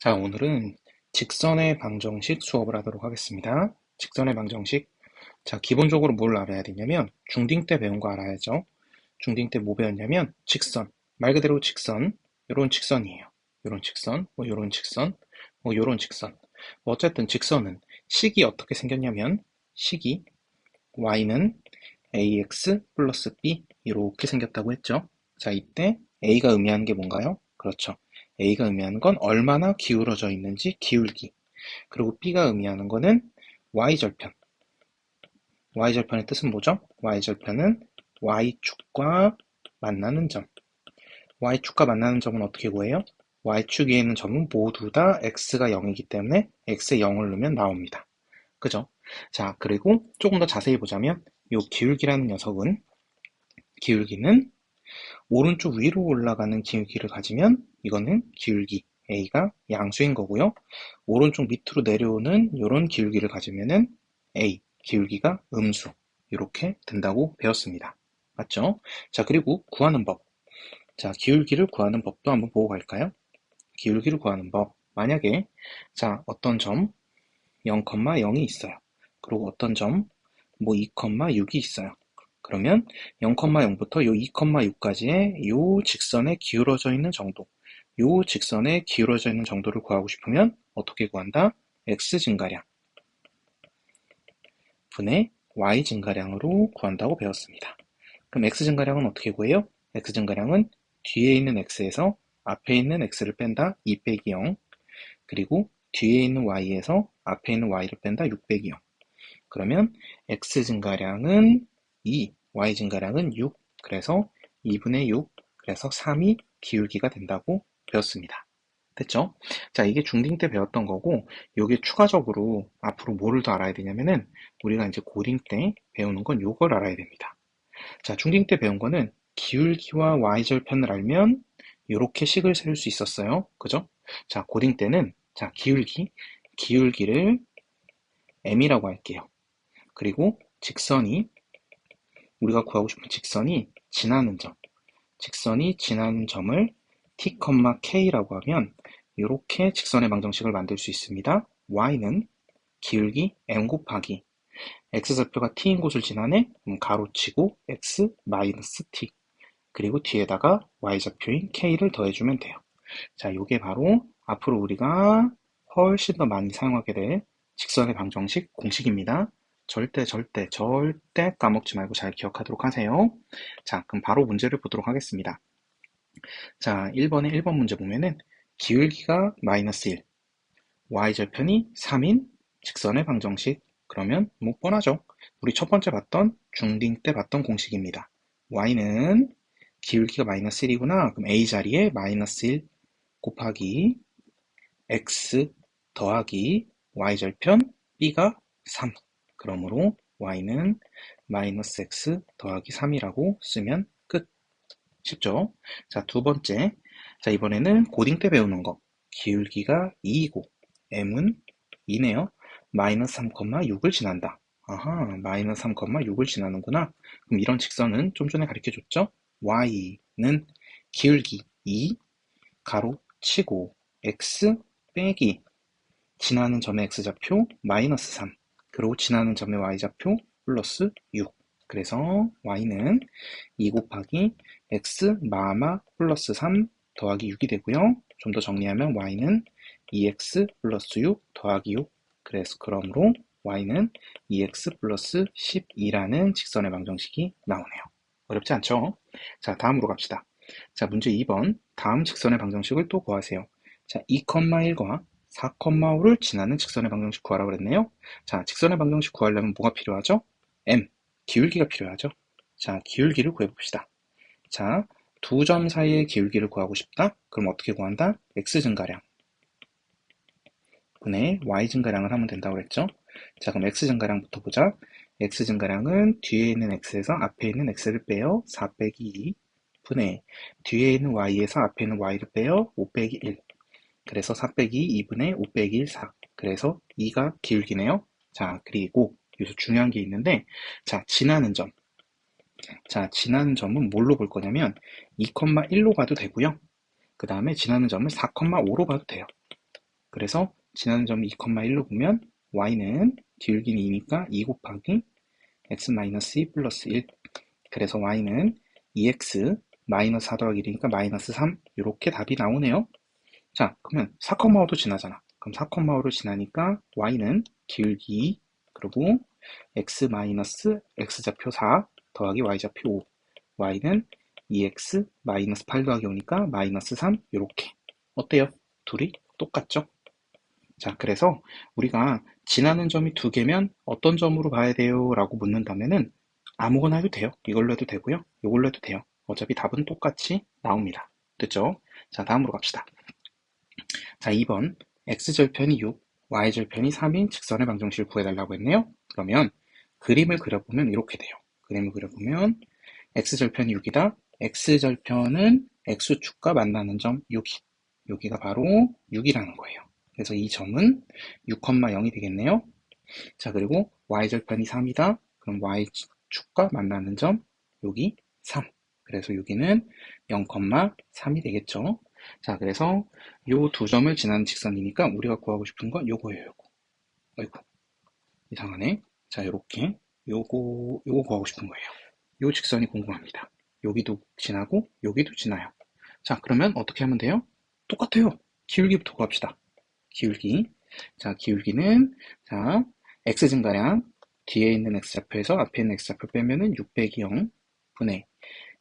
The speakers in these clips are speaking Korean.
자, 오늘은 직선의 방정식 수업을 하도록 하겠습니다. 직선의 방정식. 자, 기본적으로 뭘 알아야 되냐면, 중딩 때 배운 거 알아야죠. 중딩 때 뭐 배웠냐면, 직선. 말 그대로 직선. 요런 직선이에요. 요런 직선, 뭐 요런 직선, 뭐 요런 직선. 뭐 어쨌든 직선은 식이 어떻게 생겼냐면, 식이 y는 ax 플러스 b 이렇게 생겼다고 했죠. 자, 이때 a가 의미하는 게 뭔가요? 그렇죠. a가 의미하는 건 얼마나 기울어져 있는지 기울기. 그리고 b가 의미하는 거는 y절편. y절편의 뜻은 뭐죠? y절편은 y축과 만나는 점. y축과 만나는 점은 어떻게 구해요? y축 위에 있는 점은 모두 다 x가 0이기 때문에 x에 0을 넣으면 나옵니다. 그죠? 자, 그리고 조금 더 자세히 보자면 이 기울기라는 녀석은 기울기는 오른쪽 위로 올라가는 기울기를 가지면 이거는 기울기 A가 양수인 거고요. 오른쪽 밑으로 내려오는 이런 기울기를 가지면은 A, 기울기가 음수. 이렇게 된다고 배웠습니다. 맞죠? 자, 그리고 구하는 법. 자, 기울기를 구하는 법도 한번 보고 갈까요? 기울기를 구하는 법. 만약에, 자, 어떤 점 0,0이 있어요. 그리고 어떤 점 뭐 2,6이 있어요. 그러면 0,0부터 요 2,6까지의 요 직선에 기울어져 있는 정도, 요 직선에 기울어져 있는 정도를 구하고 싶으면 어떻게 구한다? x 증가량 분의 y 증가량으로 구한다고 배웠습니다. 그럼 x 증가량은 어떻게 구해요? x 증가량은 뒤에 있는 x에서 앞에 있는 x를 뺀다 2 빼기 0, 그리고 뒤에 있는 y에서 앞에 있는 y를 뺀다 6 빼기 0. 그러면 x 증가량은 2, y 증가량은 6, 그래서 2분의 6, 그래서 3이 기울기가 된다고 배웠습니다. 됐죠? 자, 이게 중딩 때 배웠던 거고, 요게 추가적으로 앞으로 뭐를 더 알아야 되냐면은, 우리가 이제 고딩 때 배우는 건 요걸 알아야 됩니다. 자, 중딩 때 배운 거는 기울기와 y절편을 알면 요렇게 식을 세울 수 있었어요. 그죠? 자, 고딩 때는, 자, 기울기를 m이라고 할게요. 그리고 직선이 우리가 구하고 싶은 직선이 지나는 점, 직선이 지나는 점을 t, k라고 하면 이렇게 직선의 방정식을 만들 수 있습니다. y는 기울기 m 곱하기 x좌표가 t인 곳을 지나네 가로치고 x 마이너스 t 그리고 뒤에다가 y좌표인 k를 더해주면 돼요. 자, 이게 바로 앞으로 우리가 훨씬 더 많이 사용하게 될 직선의 방정식 공식입니다. 절대 까먹지 말고 잘 기억하도록 하세요. 자, 그럼 바로 문제를 보도록 하겠습니다. 자, 1번에 1번 문제 보면은 기울기가 마이너스 1, y절편이 3인 직선의 방정식. 그러면 뭐 뻔하죠. 우리 첫 번째 봤던 중딩 때 봤던 공식입니다. y는 기울기가 마이너스 1이구나. 그럼 a 자리에 마이너스 1 곱하기 x 더하기 y절편 b가 3. 그러므로 y는 마이너스 x 더하기 3이라고 쓰면 끝. 쉽죠? 자, 두 번째. 자, 이번에는 고딩 때 배우는 거. 기울기가 2이고 m은 2네요. 마이너스 3,6을 지난다. 아하, 마이너스 3,6을 지나는구나. 그럼 이런 직선은 좀 전에 가르쳐줬죠? y는 기울기 2 가로 치고 x 빼기 지나는 점의 x좌표 마이너스 3 그리고 지나는 점의 y좌표 플러스 6. 그래서 y는 2 곱하기 x 마마 플러스 3 더하기 6이 되고요. 좀 더 정리하면 y는 2x 플러스 6 더하기 6. 그래서 그러므로 y는 2x 플러스 12라는 직선의 방정식이 나오네요. 어렵지 않죠? 자, 다음으로 갑시다. 자, 문제 2번. 다음 직선의 방정식을 또 구하세요. 자, 2,1과 4,5를 지나는 직선의 방정식 구하라고 그랬네요. 자, 직선의 방정식 구하려면 뭐가 필요하죠? m, 기울기가 필요하죠. 자, 기울기를 구해봅시다. 자, 두 점 사이의 기울기를 구하고 싶다? 그럼 어떻게 구한다? x 증가량 분의 y 증가량을 하면 된다고 그랬죠? 자, 그럼 x 증가량부터 보자. x 증가량은 뒤에 있는 x에서 앞에 있는 x를 빼요. 4 빼기 2 분의 뒤에 있는 y에서 앞에 있는 y를 빼요. 5 빼기 1. 그래서 4 빼기 2분의 5 빼기 1, 4. 그래서 2가 기울기네요. 자, 그리고 여기서 중요한 게 있는데, 자, 지나는 점. 자, 지나는 점은 뭘로 볼 거냐면 2,1로 봐도 되고요. 그 다음에 지나는 점을 4,5로 봐도 돼요. 그래서 지나는 점이 2,1로 보면 y는 기울기는 2니까 2 곱하기 x-2 플러스 1. 그래서 y는 2x 마이너스 4 더하기 1이니까 마이너스 3. 이렇게 답이 나오네요. 자, 그러면 4,5도 지나잖아. 그럼 4,5를 지나니까 y는 기울기 그리고 x 마이너스 x좌표 4 더하기 y좌표 5. y는 2x 마이너스 8 더하기 5니까 마이너스 3. 이렇게. 어때요? 둘이 똑같죠? 자, 그래서 우리가 지나는 점이 두 개면 어떤 점으로 봐야 돼요? 라고 묻는다면은 아무거나 해도 돼요. 이걸로 해도 되고요. 이걸로 해도 돼요. 어차피 답은 똑같이 나옵니다. 됐죠? 자, 다음으로 갑시다. 자, 2번 x절편이 6, y절편이 3인 직선의 방정식을 구해달라고 했네요. 그러면 그림을 그려보면 이렇게 돼요. 그림을 그려보면 x절편이 6이다. x절편은 x축과 만나는 점 여기가 바로 6이라는 거예요. 그래서 이 점은 6,0이 되겠네요. 자, 그리고 y절편이 3이다. 그럼 y축과 만나는 점 여기 3. 그래서 여기는 0,3이 되겠죠. 자, 그래서 요 두 점을 지나는 직선이니까 우리가 구하고 싶은 건 요거예요, 요거. 아이고, 이상하네. 자, 요렇게 요거 구하고 싶은 거예요. 요 직선이 궁금합니다. 여기도 지나고 여기도 지나요. 자, 그러면 어떻게 하면 돼요? 똑같아요. 기울기부터 구합시다. 기울기. 자, 기울기는 자, x 증가량 뒤에 있는 x좌표에서 앞에 있는 x좌표 빼면은 6 빼기 0 분의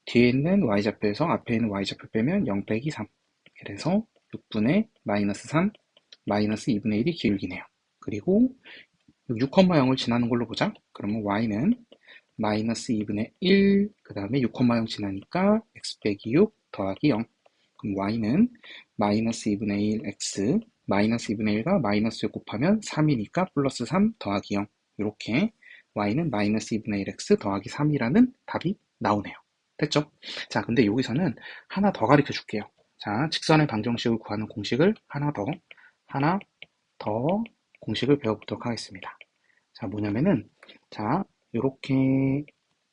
뒤에 있는 y좌표에서 앞에 있는 y좌표 빼면 0 빼기 3. 그래서 6분의 마이너스 3, 마이너스 2분의 1이 기울기네요. 그리고 6,0을 지나는 걸로 보자. 그러면 y는 마이너스 2분의 1, 그 다음에 6,0 지나니까 x 빼기 6 더하기 0. 그럼 y는 마이너스 2분의 1 x, 마이너스 2분의 1과 마이너스 6 곱하면 3이니까 플러스 3 더하기 0. 이렇게 y는 마이너스 2분의 1 x 더하기 3이라는 답이 나오네요. 됐죠? 자, 근데 여기서는 하나 더 가르쳐 줄게요. 자, 직선의 방정식을 구하는 공식을 하나 더 공식을 배워보도록 하겠습니다. 자, 뭐냐면은, 자, 요렇게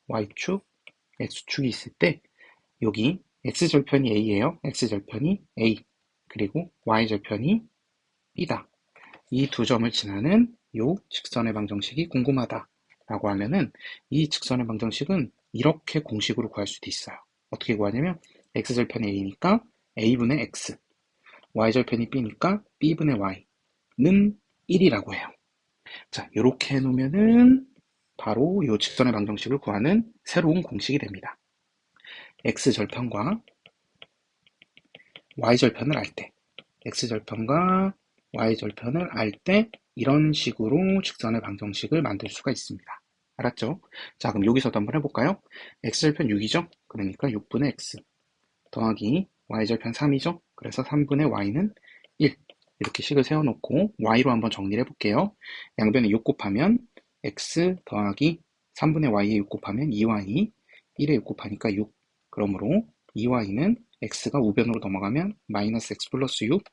y축, x축이 있을 때, 여기 x절편이 a예요. x절편이 a. 그리고 y절편이 b다. 이 두 점을 지나는 요 직선의 방정식이 궁금하다. 라고 하면은, 이 직선의 방정식은 이렇게 공식으로 구할 수도 있어요. 어떻게 구하냐면, x절편이 a니까 a분의 x, y절편이 b니까 b분의 y는 1이라고 해요. 자, 이렇게 해놓으면은 바로 이 직선의 방정식을 구하는 새로운 공식이 됩니다. x절편과 y절편을 알 때, x절편과 y절편을 알 때 이런 식으로 직선의 방정식을 만들 수가 있습니다. 알았죠? 자, 그럼 여기서도 한번 해볼까요? x절편 6이죠? 그러니까 6분의 x 더하기 y절편 3이죠? 그래서 3분의 y는 1. 이렇게 식을 세워놓고 y로 한번 정리를 해볼게요. 양변에 6 곱하면 x 더하기 3분의 y에 6 곱하면 2y, 1에 6 곱하니까 6. 그러므로 2y는 x가 우변으로 넘어가면 마이너스 x 플러스 6,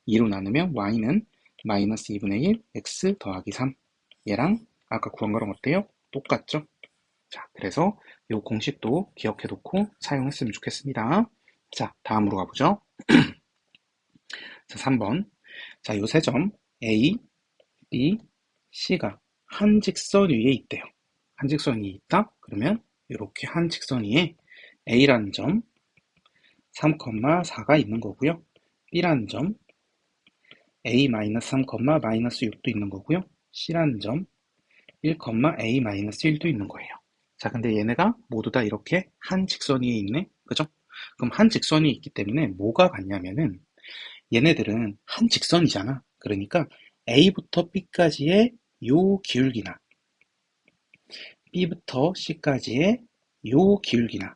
2로 나누면 y는 마이너스 2분의 1 x 더하기 3. 얘랑 아까 구한 거랑 어때요? 똑같죠? 자, 그래서 이 공식도 기억해놓고 사용했으면 좋겠습니다. 자, 다음으로 가보죠. 자, 3번. 자, 요 세 점 A, B, C가 한 직선 위에 있대요. 한 직선 위에 있다? 그러면 이렇게 한 직선 위에 A라는 점 3,4가 있는 거고요. B라는 점 A-3, 마이너스 6도 있는 거고요. C라는 점 1,A-1도 있는 거예요. 자, 근데 얘네가 모두 다 이렇게 한 직선 위에 있네? 그죠? 그럼 한 직선이 있기 때문에 뭐가 같냐면은 얘네들은 한 직선이잖아. 그러니까 A부터 B까지의 요 기울기나 B부터 C까지의 요 기울기나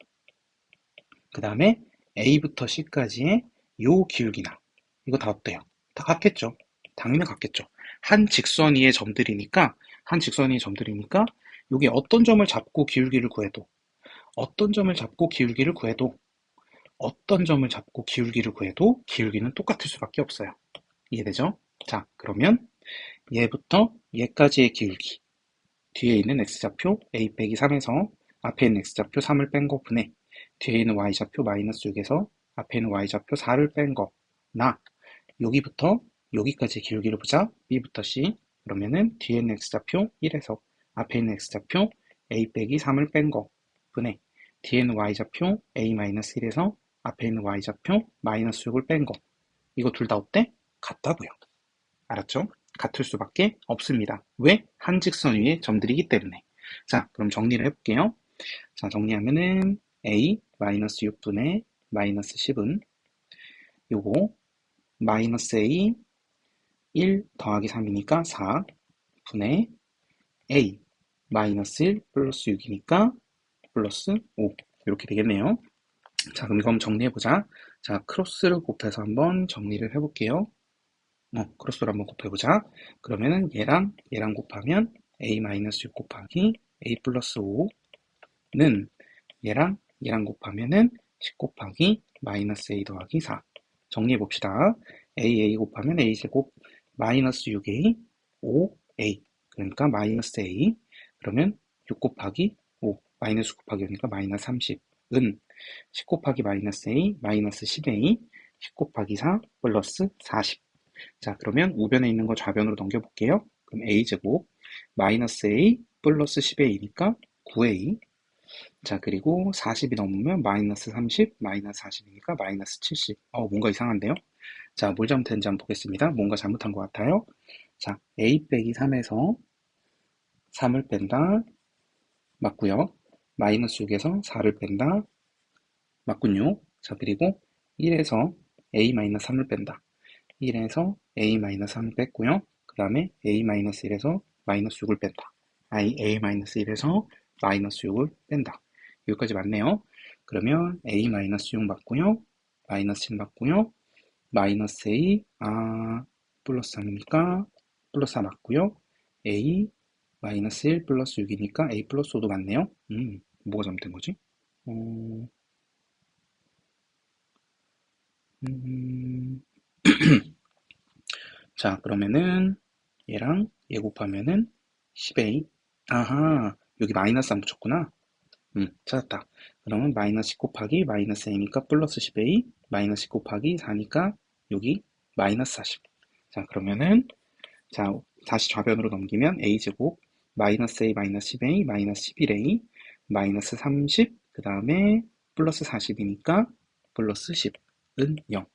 그 다음에 A부터 C까지의 요 기울기나 이거 다 어때요? 다 같겠죠? 당연히 같겠죠. 한 직선 위의 점들이니까 여기 어떤 점을 잡고 기울기를 구해도 어떤 점을 잡고 기울기를 구해도 기울기는 똑같을 수밖에 없어요. 이해되죠? 자, 그러면 얘부터 얘까지의 기울기 뒤에 있는 x좌표 a 빼기 3에서 앞에 있는 x좌표 3을 뺀 거 분의 뒤에 있는 y좌표 마이너스 6에서 앞에 있는 y좌표 4를 뺀 거 나 여기부터 여기까지 기울기를 보자. B부터 C. 그러면은 뒤에 있는 X좌표 1에서 앞에 있는 X좌표 A 빼기 3을 뺀 거 분의 뒤에 있는 Y좌표 A-1에서 앞에 있는 Y좌표 마이너스 6을 뺀 거. 이거 둘 다 어때? 같다고요. 알았죠? 같을 수밖에 없습니다. 왜? 한 직선 위에 점들이기 때문에. 자, 그럼 정리를 해볼게요. 자, 정리하면은 A 마이너스 6분의 마이너스 10은 요거 마이너스 A 1 더하기 3이니까 4 분의 A 마이너스 1 플러스 6이니까 플러스 5 이렇게 되겠네요. 자, 그럼 이거 한번 정리해보자. 자, 크로스를 곱해서 한번 정리를 해볼게요. 크로스를 한번 곱해보자. 그러면은 얘랑 곱하면 A-6 곱하기 A 플러스 5는 얘랑 곱하면은 10 곱하기 마이너스 A 더하기 4. 정리해봅시다. A 곱하면 A제곱 마이너스 6A 5A 그러니까 마이너스 A 그러면 6 곱하기 5 마이너스 9 곱하기 5니까 마이너스 30은 10 곱하기 마이너스 A 마이너스 10A 10 곱하기 4 플러스 40. 자, 그러면 우변에 있는 거 좌변으로 넘겨볼게요. 그럼 A제곱 마이너스 A 플러스 10A니까 9A. 자, 그리고 40이 넘으면 마이너스 30, 마이너스 40이니까 마이너스 70. 뭔가 이상한데요? 자, 뭘 잘못했는지 한번 보겠습니다. 뭔가 잘못한 것 같아요. 자, A 빼기 3에서 3을 뺀다. 맞고요. 마이너스 6에서 4를 뺀다. 맞군요. 자, 그리고 1에서 A-3을 뺀다. 1에서 A-3을 뺐고요. 그 다음에 A-1에서 마이너스 6을 뺀다. A-1에서 마이너스 6을 뺀다. 여기까지 맞네요. 그러면 A-6 맞고요. 마이너스 10 맞고요. 마이너스 A, 플러스 3이니까 플러스 4 맞고요. A, 마이너스 1 플러스 6이니까 A 플러스 5도 맞네요. 뭐가 잘못된 거지? 자, 그러면은 얘랑 얘 곱하면은 10A. 아하, 여기 마이너스 안 붙였구나. 찾았다. 그러면 마이너스 10 곱하기 마이너스 A니까 플러스 10A, 마이너스 10 곱하기 4니까 여기 마이너스 40. 자, 그러면은 자, 다시 좌변으로 넘기면 A제곱 마이너스 A 마이너스 10A 마이너스 11A 마이너스 30, 그 다음에 플러스 40이니까 플러스 10은 0.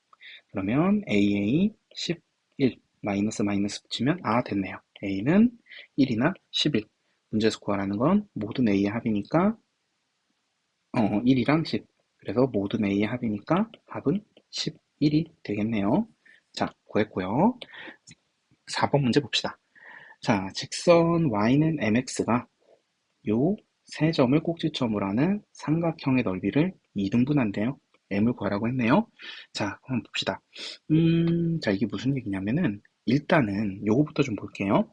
그러면 AA 11 마이너스 마이너스 붙이면 됐네요. A는 1이나 11. 문제에서 구하라는 건 모든 A의 합이니까 1이랑 10. 그래서 모든 A의 합이니까 합은 11이 되겠네요. 자, 구했고요. 4번 문제 봅시다. 자, 직선 y는 mx가 요 세 점을 꼭지점으로 하는 삼각형의 넓이를 2등분한대요. m을 구하라고 했네요. 자, 한번 봅시다. 자, 이게 무슨 얘기냐면은 일단은 요거부터 좀 볼게요.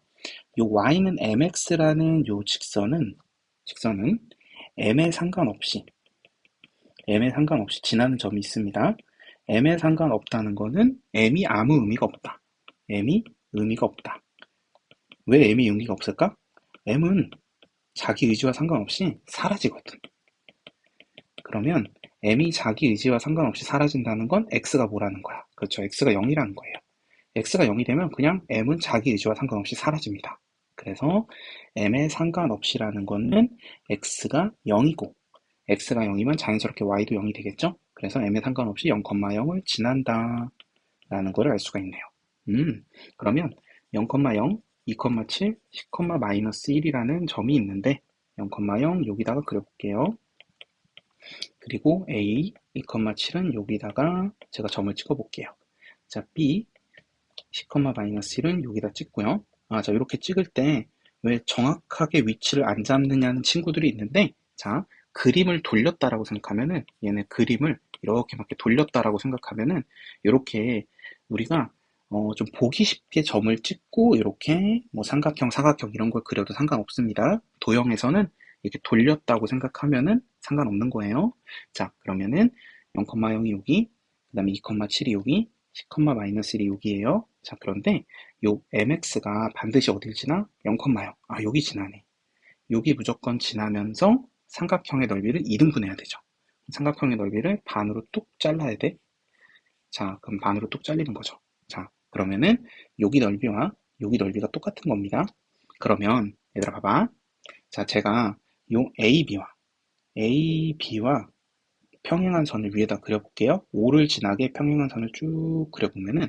요 y는 mx라는 요 직선은 m에 상관없이 지나는 점이 있습니다. m에 상관없다는 거는 m이 아무 의미가 없다. m이 의미가 없다. 왜 m이 의미가 없을까? m은 자기 의지와 상관없이 사라지거든. 그러면 m이 자기 의지와 상관없이 사라진다는 건 x가 뭐라는 거야? 그렇죠. x가 0이라는 거예요. x가 0이 되면 그냥 m은 자기 의지와 상관없이 사라집니다. 그래서 m에 상관없이라는 거는 x가 0이고 x가 0이면 자연스럽게 y도 0이 되겠죠? 그래서 m에 상관없이 0,0을 지난다 라는 거를 알 수가 있네요. 그러면 0,0, 2,7, 10,-1이라는 점이 있는데 0,0 여기다가 그려볼게요. 그리고 A, 2,7은 여기다가 제가 점을 찍어볼게요. 자, B, 10,-1은 여기다 찍고요. 자, 이렇게 찍을 때 왜 정확하게 위치를 안 잡느냐는 친구들이 있는데, 자, 그림을 돌렸다라고 생각하면은, 얘네 그림을 이렇게 막 돌렸다라고 생각하면은, 이렇게 우리가 좀 보기 쉽게 점을 찍고, 이렇게 뭐 삼각형, 사각형 이런 걸 그려도 상관없습니다. 도형에서는 이렇게 돌렸다고 생각하면은 상관없는 거예요. 자, 그러면은 0,0이 여기, 그 다음에 2,7이 여기, 10,-1이 여기에요. 자, 그런데 요 mx가 반드시 어딜 지나? 0,0. 여기 지나네. 여기 무조건 지나면서 삼각형의 넓이를 2등분해야 되죠. 삼각형의 넓이를 반으로 뚝 잘라야 돼. 자, 그럼 반으로 뚝 잘리는 거죠. 자, 그러면은 여기 넓이와 여기 넓이가 똑같은 겁니다. 그러면 얘들아 봐봐. 자, 제가 요 AB와 평행한 선을 위에다 그려볼게요. O를 지나게 평행한 선을 쭉 그려보면은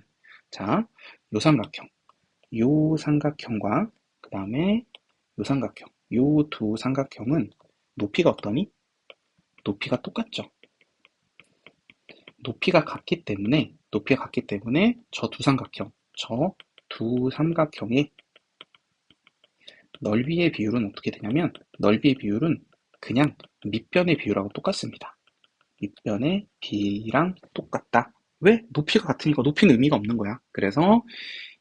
자, 요 삼각형과 그 다음에 요 삼각형, 요 두 삼각형은 높이가 어떠니? 높이가 똑같죠. 높이가 같기 때문에 저 두 삼각형의 넓이의 비율은 어떻게 되냐면 넓이의 비율은 그냥 밑변의 비율하고 똑같습니다. 밑변의 비랑 똑같다. 왜? 높이가 같으니까 높이는 의미가 없는 거야. 그래서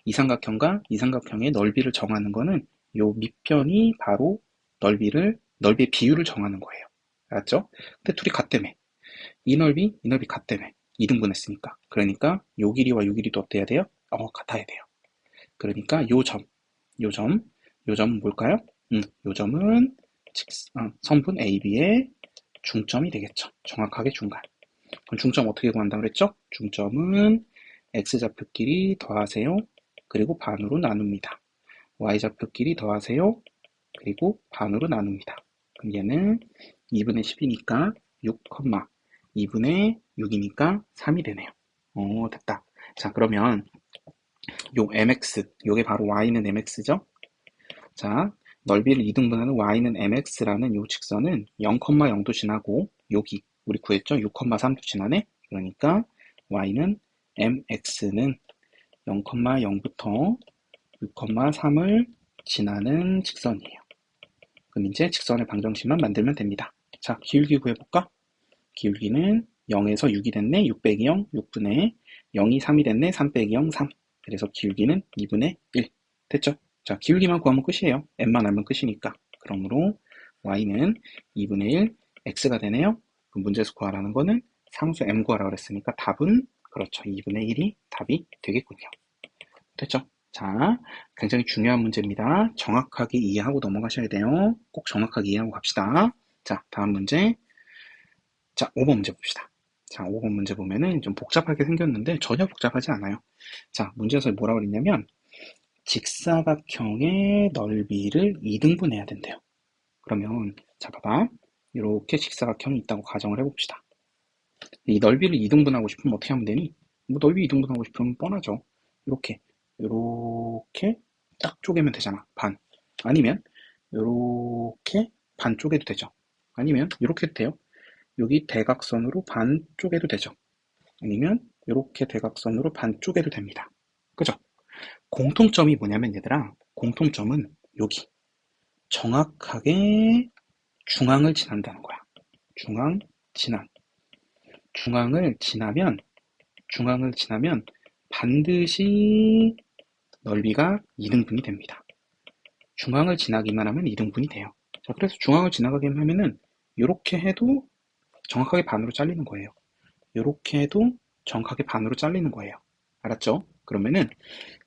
이 삼각형과 이 삼각형의 넓이를 정하는 거는 요 밑변이 바로 넓이의 비율을 정하는 거예요. 알았죠? 근데 둘이 같다며. 이 넓이 같다며. 2등분했으니까. 그러니까 요 길이와 요 길이도 어때야 돼요? 같아야 돼요. 그러니까 요 점, 요 점은 뭘까요? 요 점은 선분 AB의 중점이 되겠죠. 정확하게 중간. 그럼 중점 어떻게 구한다고 그랬죠? 중점은 x좌표끼리 더하세요. 그리고 반으로 나눕니다. y좌표끼리 더하세요. 그리고 반으로 나눕니다. 그럼 얘는 2분의 10이니까 6, 2분의 6이니까 3이 되네요. 됐다. 자, 그러면 요 mx, 요게 바로 y는 mx죠? 자, 넓이를 2등분하는 y는 mx라는 요 직선은 0,0도 지나고 여기 우리 구했죠? 6,3도 지나네? 그러니까 y는 mx는 0,0부터 6,3을 지나는 직선이에요. 그럼 이제 직선의 방정식만 만들면 됩니다. 자, 기울기 구해볼까? 기울기는 0에서 6이 됐네. 6 빼기 0, 6분의 0이 3이 됐네. 3 빼기 0, 3. 그래서 기울기는 2분의 1. 됐죠? 자, 기울기만 구하면 끝이에요. m만 알면 끝이니까. 그러므로 y는 2분의 1, x가 되네요. 그럼 문제에서 구하라는 거는 상수 m 구하라고 그랬으니까 답은 그렇죠. 2분의 1이 답이 되겠군요. 됐죠? 자, 굉장히 중요한 문제입니다. 정확하게 이해하고 넘어가셔야 돼요. 꼭 정확하게 이해하고 갑시다. 자, 다음 문제. 자, 5번 문제 봅시다. 자, 5번 문제 보면은 좀 복잡하게 생겼는데 전혀 복잡하지 않아요. 자, 문제에서 뭐라고 그랬냐면 직사각형의 넓이를 2등분해야 된대요. 그러면 자, 봐봐. 이렇게 직사각형이 있다고 가정을 해봅시다. 이 넓이를 2등분하고 싶으면 어떻게 하면 되니? 뭐 넓이 2등분하고 싶으면 뻔하죠. 이렇게 딱 쪼개면 되잖아. 반. 아니면 이렇게 반 쪼개도 되죠. 아니면 이렇게 해도 돼요. 여기 대각선으로 반 쪼개도 되죠. 아니면 이렇게 대각선으로 반 쪼개도 됩니다. 그죠? 공통점이 뭐냐면 얘들아, 공통점은 여기 정확하게 중앙을 지난다는 거야. 지난. 중앙을 지나면 반드시 넓이가 2등분이 됩니다. 중앙을 지나기만 하면 2등분이 돼요. 자, 그래서 중앙을 지나가기만 하면은 이렇게 해도 정확하게 반으로 잘리는 거예요. 이렇게 해도 정확하게 반으로 잘리는 거예요. 알았죠? 그러면은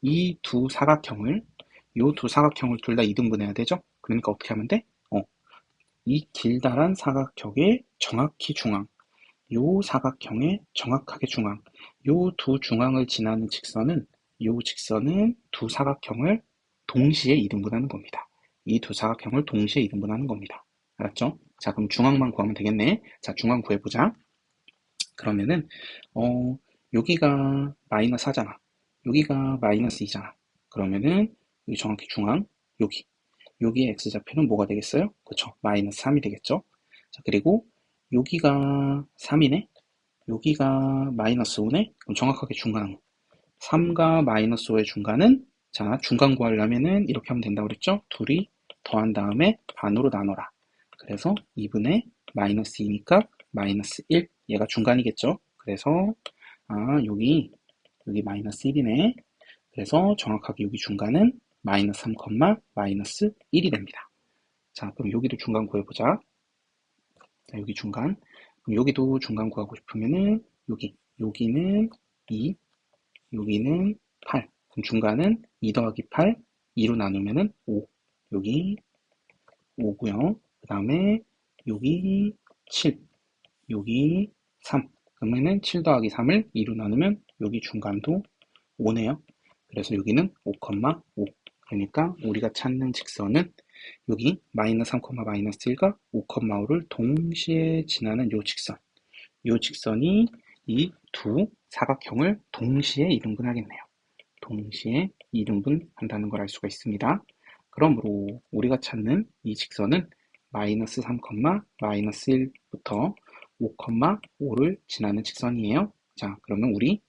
이 두 사각형을 둘 다 2등분해야 되죠? 그러니까 어떻게 하면 돼? 이 길다란 사각형의 정확히 중앙, 요 사각형의 정확하게 중앙, 요 두 중앙을 지나는 요 직선은 두 사각형을 동시에 2등분하는 겁니다. 이 두 사각형을 동시에 2등분하는 겁니다. 알았죠? 자, 그럼 중앙만 구하면 되겠네. 자, 중앙 구해보자. 그러면은 여기가 마이너스 하잖아. 여기가 마이너스 2잖아. 그러면은 여기 정확히 중앙, 여기의 x좌표는 뭐가 되겠어요? 그쵸, 마이너스 3이 되겠죠. 자, 그리고 여기가 3이네. 여기가 마이너스 5네. 그럼 정확하게 중간, 3과 마이너스 5의 중간은, 자, 중간 구하려면은 이렇게 하면 된다고 그랬죠. 둘이 더한 다음에 반으로 나눠라. 그래서 2분의 마이너스 2니까 마이너스 1. 얘가 중간이겠죠. 그래서 여기 마이너스 1이네. 그래서 정확하게 여기 중간은 마이너스 3, 마이너스 1이 됩니다. 자, 그럼 여기도 중간 구해보자. 자, 여기 중간. 그럼 여기도 중간 구하고 싶으면은 여기는 2, 여기는 8. 그럼 중간은 2 더하기 8, 2로 나누면은 5. 여기 5고요. 그 다음에 여기 7, 여기 3. 그러면은 7 더하기 3을 2로 나누면 여기 중간도 5네요. 그래서 여기는 5,5. 그러니까 우리가 찾는 직선은 여기 마이너스 3, 마이너스 1과 5,5를 동시에 지나는 요 직선. 요 직선이 이 두 사각형을 동시에 이등분하겠네요. 동시에 이등분한다는 걸 알 수가 있습니다. 그러므로 우리가 찾는 이 직선은 마이너스 3, 마이너스 1부터 5,5를 지나는 직선이에요. 자, 그러면 우리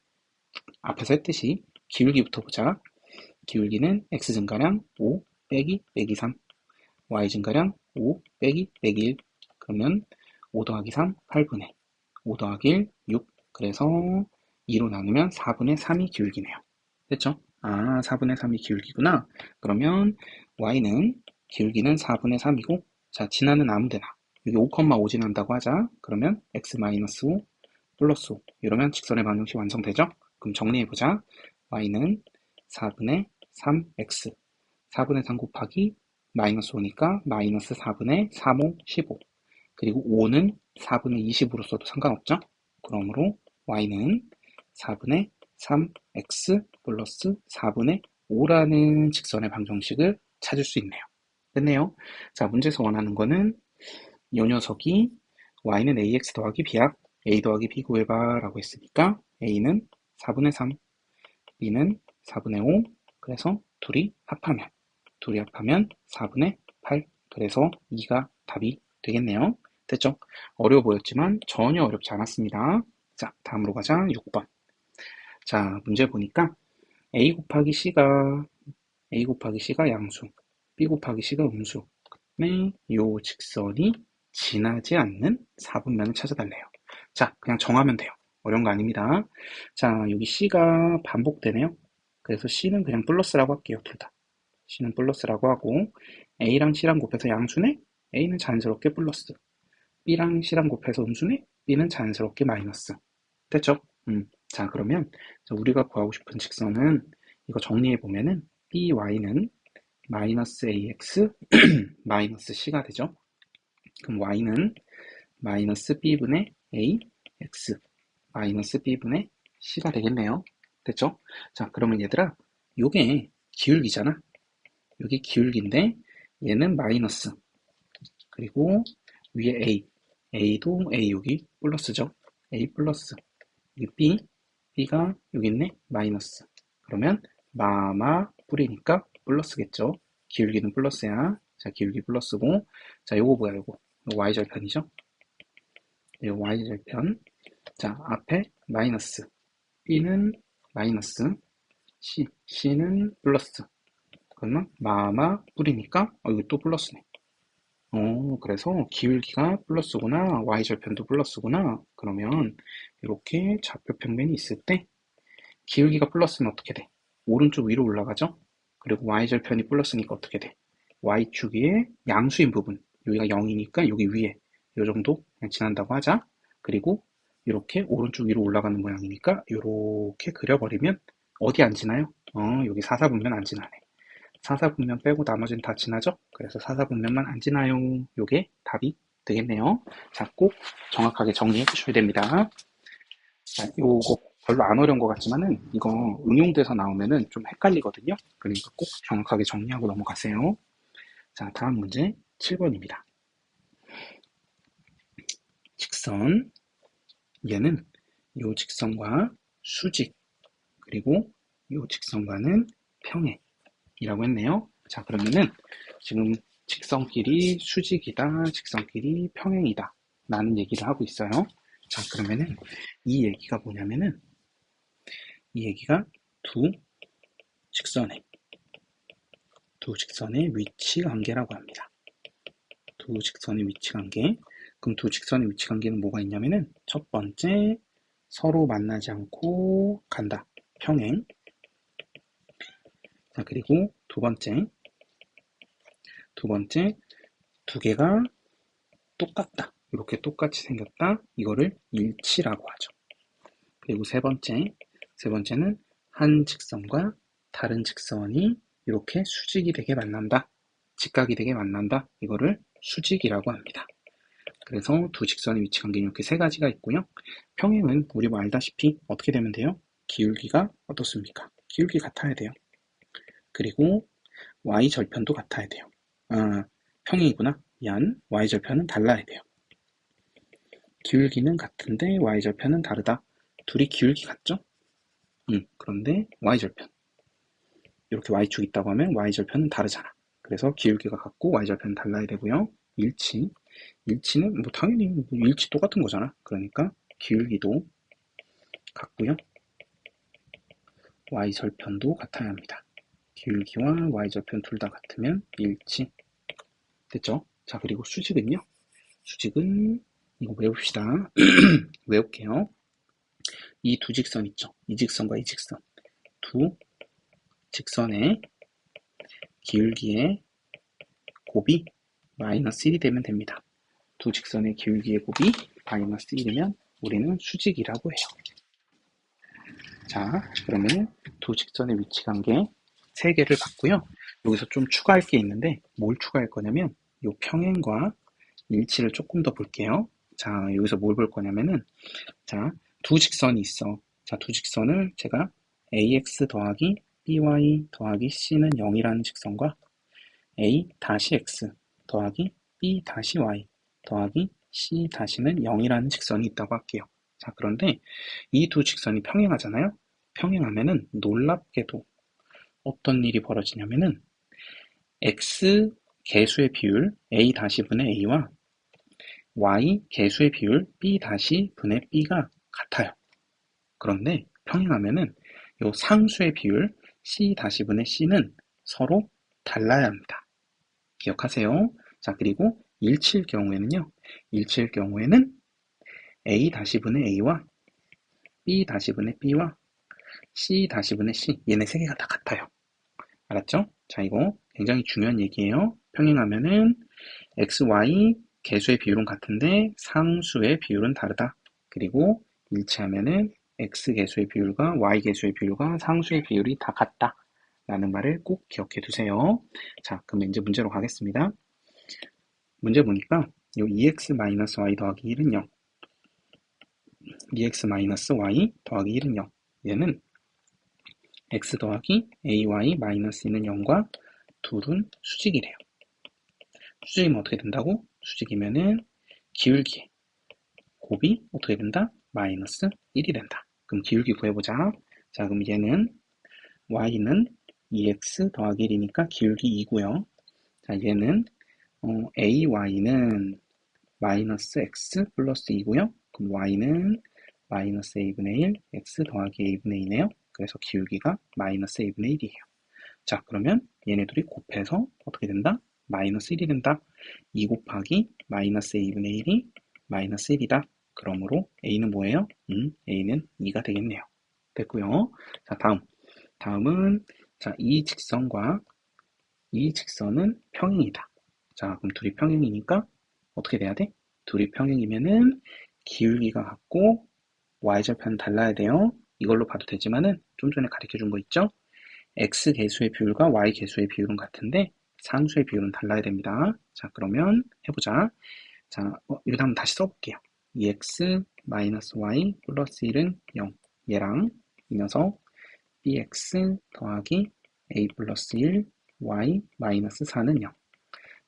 앞에서 했듯이 기울기부터 보자. 기울기는 x 증가량 5 빼기 빼기 3, y 증가량 5 빼기 빼기 1. 그러면 5 더하기 3, 8분의 5 더하기 1, 6. 그래서 2로 나누면 4분의 3이 기울기네요. 됐죠? 아, 4분의 3이 기울기구나. 그러면 y는 기울기는 4분의 3이고, 자, 지나는 아무데나. 여기 5,5 지난다고 하자. 그러면 x-5 플러스 5. 이러면 직선의 방정식 완성되죠? 그럼 정리해보자. y는 4분의 3x. 4분의 3 곱하기 마이너스 5니까 마이너스 4분의 3호 15. 그리고 5는 4분의 20으로 써도 상관없죠? 그러므로 y는 4분의 3x 플러스 4분의 5라는 직선의 방정식을 찾을 수 있네요. 됐네요. 자, 문제에서 원하는 거는 이 녀석이 y는 ax 더하기 b야. a 더하기 b 구해봐 라고 했으니까 a는 4분의 3, b는 4분의 5. 그래서 둘이 합하면 4분의 8. 그래서 2가 답이 되겠네요. 됐죠? 어려워 보였지만 전혀 어렵지 않았습니다. 자, 다음으로 가자. 6번. 자, 문제 보니까 a 곱하기 c가 양수, b 곱하기 c가 음수. 그다음에 요 직선이 지나지 않는 4분면을 찾아달래요. 자, 그냥 정하면 돼요. 어려운 거 아닙니다. 자, 여기 c가 반복되네요. 그래서 c는 그냥 플러스라고 할게요. 둘 다. c는 플러스라고 하고 a랑 c랑 곱해서 양수네? a는 자연스럽게 플러스. b랑 c랑 곱해서 음수네? b는 자연스럽게 마이너스. 됐죠? 자, 그러면 우리가 구하고 싶은 직선은 이거 정리해 보면은 by는 마이너스 ax 마이너스 c가 되죠. 그럼 y는 마이너스 b분의 ax 마이너스 b분의 c가 되겠네요. 됐죠? 자, 그러면 얘들아, 요게 기울기잖아. 여기 기울기인데 얘는 마이너스, 그리고 위에 a도 a 여기 플러스죠. a 플러스, 여기 b가 여기 있네, 마이너스. 그러면 마마 뿌리니까 플러스겠죠. 기울기는 플러스야. 자, 기울기 플러스고, 자, 요거 뭐야, 요거 y절편이죠. 요거 y절편. 자, 앞에 마이너스, b는 마이너스, c는 플러스. 그러면 마마 뿌리니까 이거 또 플러스네. 그래서 기울기가 플러스구나, y절편도 플러스구나. 그러면 이렇게 좌표 평면이 있을 때 기울기가 플러스면 어떻게 돼? 오른쪽 위로 올라가죠? 그리고 y절편이 플러스니까 어떻게 돼? y축 위에 양수인 부분, 여기가 0이니까 여기 위에 이 정도 그냥 지난다고 하자. 그리고 이렇게 오른쪽 위로 올라가는 모양이니까 이렇게 그려버리면 어디 안 지나요? 여기 사사분면 안 지나네. 사사분면 빼고 나머지는 다 지나죠? 그래서 사사분면만 안 지나요. 요게 답이 되겠네요. 자, 꼭 정확하게 정리해 주셔야 됩니다. 자, 요거 별로 안 어려운 것 같지만은 이거 응용돼서 나오면은 좀 헷갈리거든요. 그러니까 꼭 정확하게 정리하고 넘어가세요. 자, 다음 문제 7번입니다. 직선, 얘는 요 직선과 수직, 그리고 요 직선과는 평행이라고 했네요. 자, 그러면은 지금 직선끼리 수직이다, 직선끼리 평행이다 라는 얘기를 하고 있어요. 자, 그러면은 이 얘기가 뭐냐면은 이 얘기가 두 직선의 위치 관계라고 합니다. 두 직선의 위치 관계. 그럼 두 직선의 위치 관계는 뭐가 있냐면은 첫 번째, 서로 만나지 않고 간다. 평행. 자, 그리고 두 번째, 두 개가 똑같다. 이렇게 똑같이 생겼다. 이거를 일치라고 하죠. 그리고 세 번째는 한 직선과 다른 직선이 이렇게 수직이 되게 만난다. 직각이 되게 만난다. 이거를 수직이라고 합니다. 그래서 두 직선의 위치 관계는 이렇게 세 가지가 있고요. 평행은 우리 뭐 알다시피 어떻게 되면 돼요? 기울기가 어떻습니까? 기울기 같아야 돼요. 그리고 y절편도 같아야 돼요. 평행이구나. 미안. y절편은 달라야 돼요. 기울기는 같은데 y절편은 다르다. 둘이 기울기 같죠? 그런데 y절편. 이렇게 y축 있다고 하면 y절편은 다르잖아. 그래서 기울기가 같고 y절편은 달라야 되고요. 일치. 일치는 뭐 당연히 일치 똑같은 거잖아. 그러니까 기울기도 같고요. y절편도 같아야 합니다. 기울기와 y절편 둘 다 같으면 일치. 됐죠? 자, 그리고 수직은요? 수직은 이거 외웁시다. 외울게요. 이 두 직선 있죠? 이 직선과 이 직선. 두 직선의 기울기의 곱이 마이너스 1이 되면 됩니다. 두 직선의 기울기의 곱이 마이너스 1이면 우리는 수직이라고 해요. 자, 그러면 두 직선의 위치 관계 3개를 봤고요. 여기서 좀 추가할 게 있는데 뭘 추가할 거냐면 이 평행과 일치를 조금 더 볼게요. 자, 여기서 뭘 볼 거냐면은 자, 두 직선이 있어. 자, 두 직선을 제가 ax 더하기 by 더하기 c는 0이라는 직선과 a 다시 x 더하기 b 다시 y 더하기 c 다시는 0이라는 직선이 있다고 할게요. 자, 그런데 이 두 직선이 평행하잖아요. 평행하면은 놀랍게도 어떤 일이 벌어지냐면은 x 개수의 비율 a 다시 분의 a와 y 개수의 비율 b 다시 분의 b가 같아요. 그런데 평행하면은 요 상수의 비율 c 다시 분의 c는 서로 달라야 합니다. 기억하세요. 자, 그리고 일치일 경우에는요. 일치일 경우에는 a 다시 분의 a와 b 다시 분의 b와 c 다시 분의 c 얘네 세 개가 다 같아요. 알았죠? 자, 이거 굉장히 중요한 얘기예요. 평행하면은 x, y 개수의 비율은 같은데 상수의 비율은 다르다. 그리고 일치하면은 x 개수의 비율과 y 개수의 비율과 상수의 비율이 다 같다. 라는 말을 꼭 기억해 두세요. 자, 그럼 이제 문제로 가겠습니다. 문제 보니까 요 2x-y 더하기 1은 0. 2x-y 더하기 1은 0. 얘는 x 더하기 ay 마이너스 2는 0과 둘은 수직이래요. 수직이면 어떻게 된다고? 수직이면은 기울기 곱이 어떻게 된다? 마이너스 1이 된다. 그럼 기울기 구해보자. 자, 그럼 얘는 y는 2x 더하기 1이니까 기울기 2고요. 자, 얘는 ay는 마이너스 x 플러스 2고요. 그럼 y는 마이너스 a분의 1 x 더하기 a분의 2네요. 그래서 기울기가 마이너스 a분의 1이에요. 자, 그러면 얘네들이 곱해서 어떻게 된다? 마이너스 1이 된다. 2 곱하기 마이너스 a분의 1이 마이너스 1이다. 그러므로 a는 뭐예요? a는 2가 되겠네요. 됐고요. 자, 다음은 자, 이 직선과 이 직선은 평행이다. 자, 그럼 둘이 평행이니까 어떻게 돼야 돼? 둘이 평행이면은 기울기가 같고 y절편은 달라야 돼요. 이걸로 봐도 되지만은 좀 전에 가르쳐 준 거 있죠? x 개수의 비율과 y 개수의 비율은 같은데 상수의 비율은 달라야 됩니다. 자, 그러면 해보자. 자, 이거 한번 다시 써볼게요. 2x-y 플러스 1은 0. 얘랑 이 녀석 bx 더하기 a 플러스 1 y 마이너스 4는 0.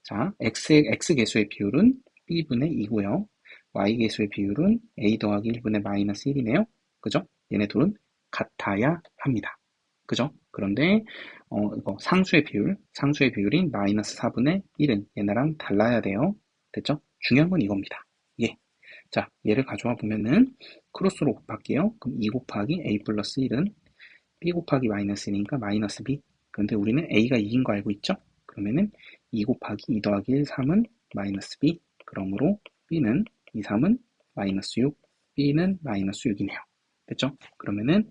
자, x 개수의 비율은 b분의 2고요. y 개수의 비율은 a 더하기 1분의 마이너스 1이네요. 그죠? 얘네 둘은 같아야 합니다. 그죠? 그런데 이거 상수의 비율인 마이너스 4분의 1은 얘네랑 달라야 돼요. 됐죠? 중요한 건 이겁니다. 예. 자, 얘를 가져와 보면은 크로스로 곱할게요. 그럼 2 곱하기 a 플러스 1은 b 곱하기 마이너스 1이니까 마이너스 b. 그런데 우리는 a가 2인 거 알고 있죠? 그러면은 2 곱하기 2 더하기 1, 3은 마이너스 b. 그러므로 b는 2, 3은 마이너스 6, b는 마이너스 6이네요. 됐죠? 그러면은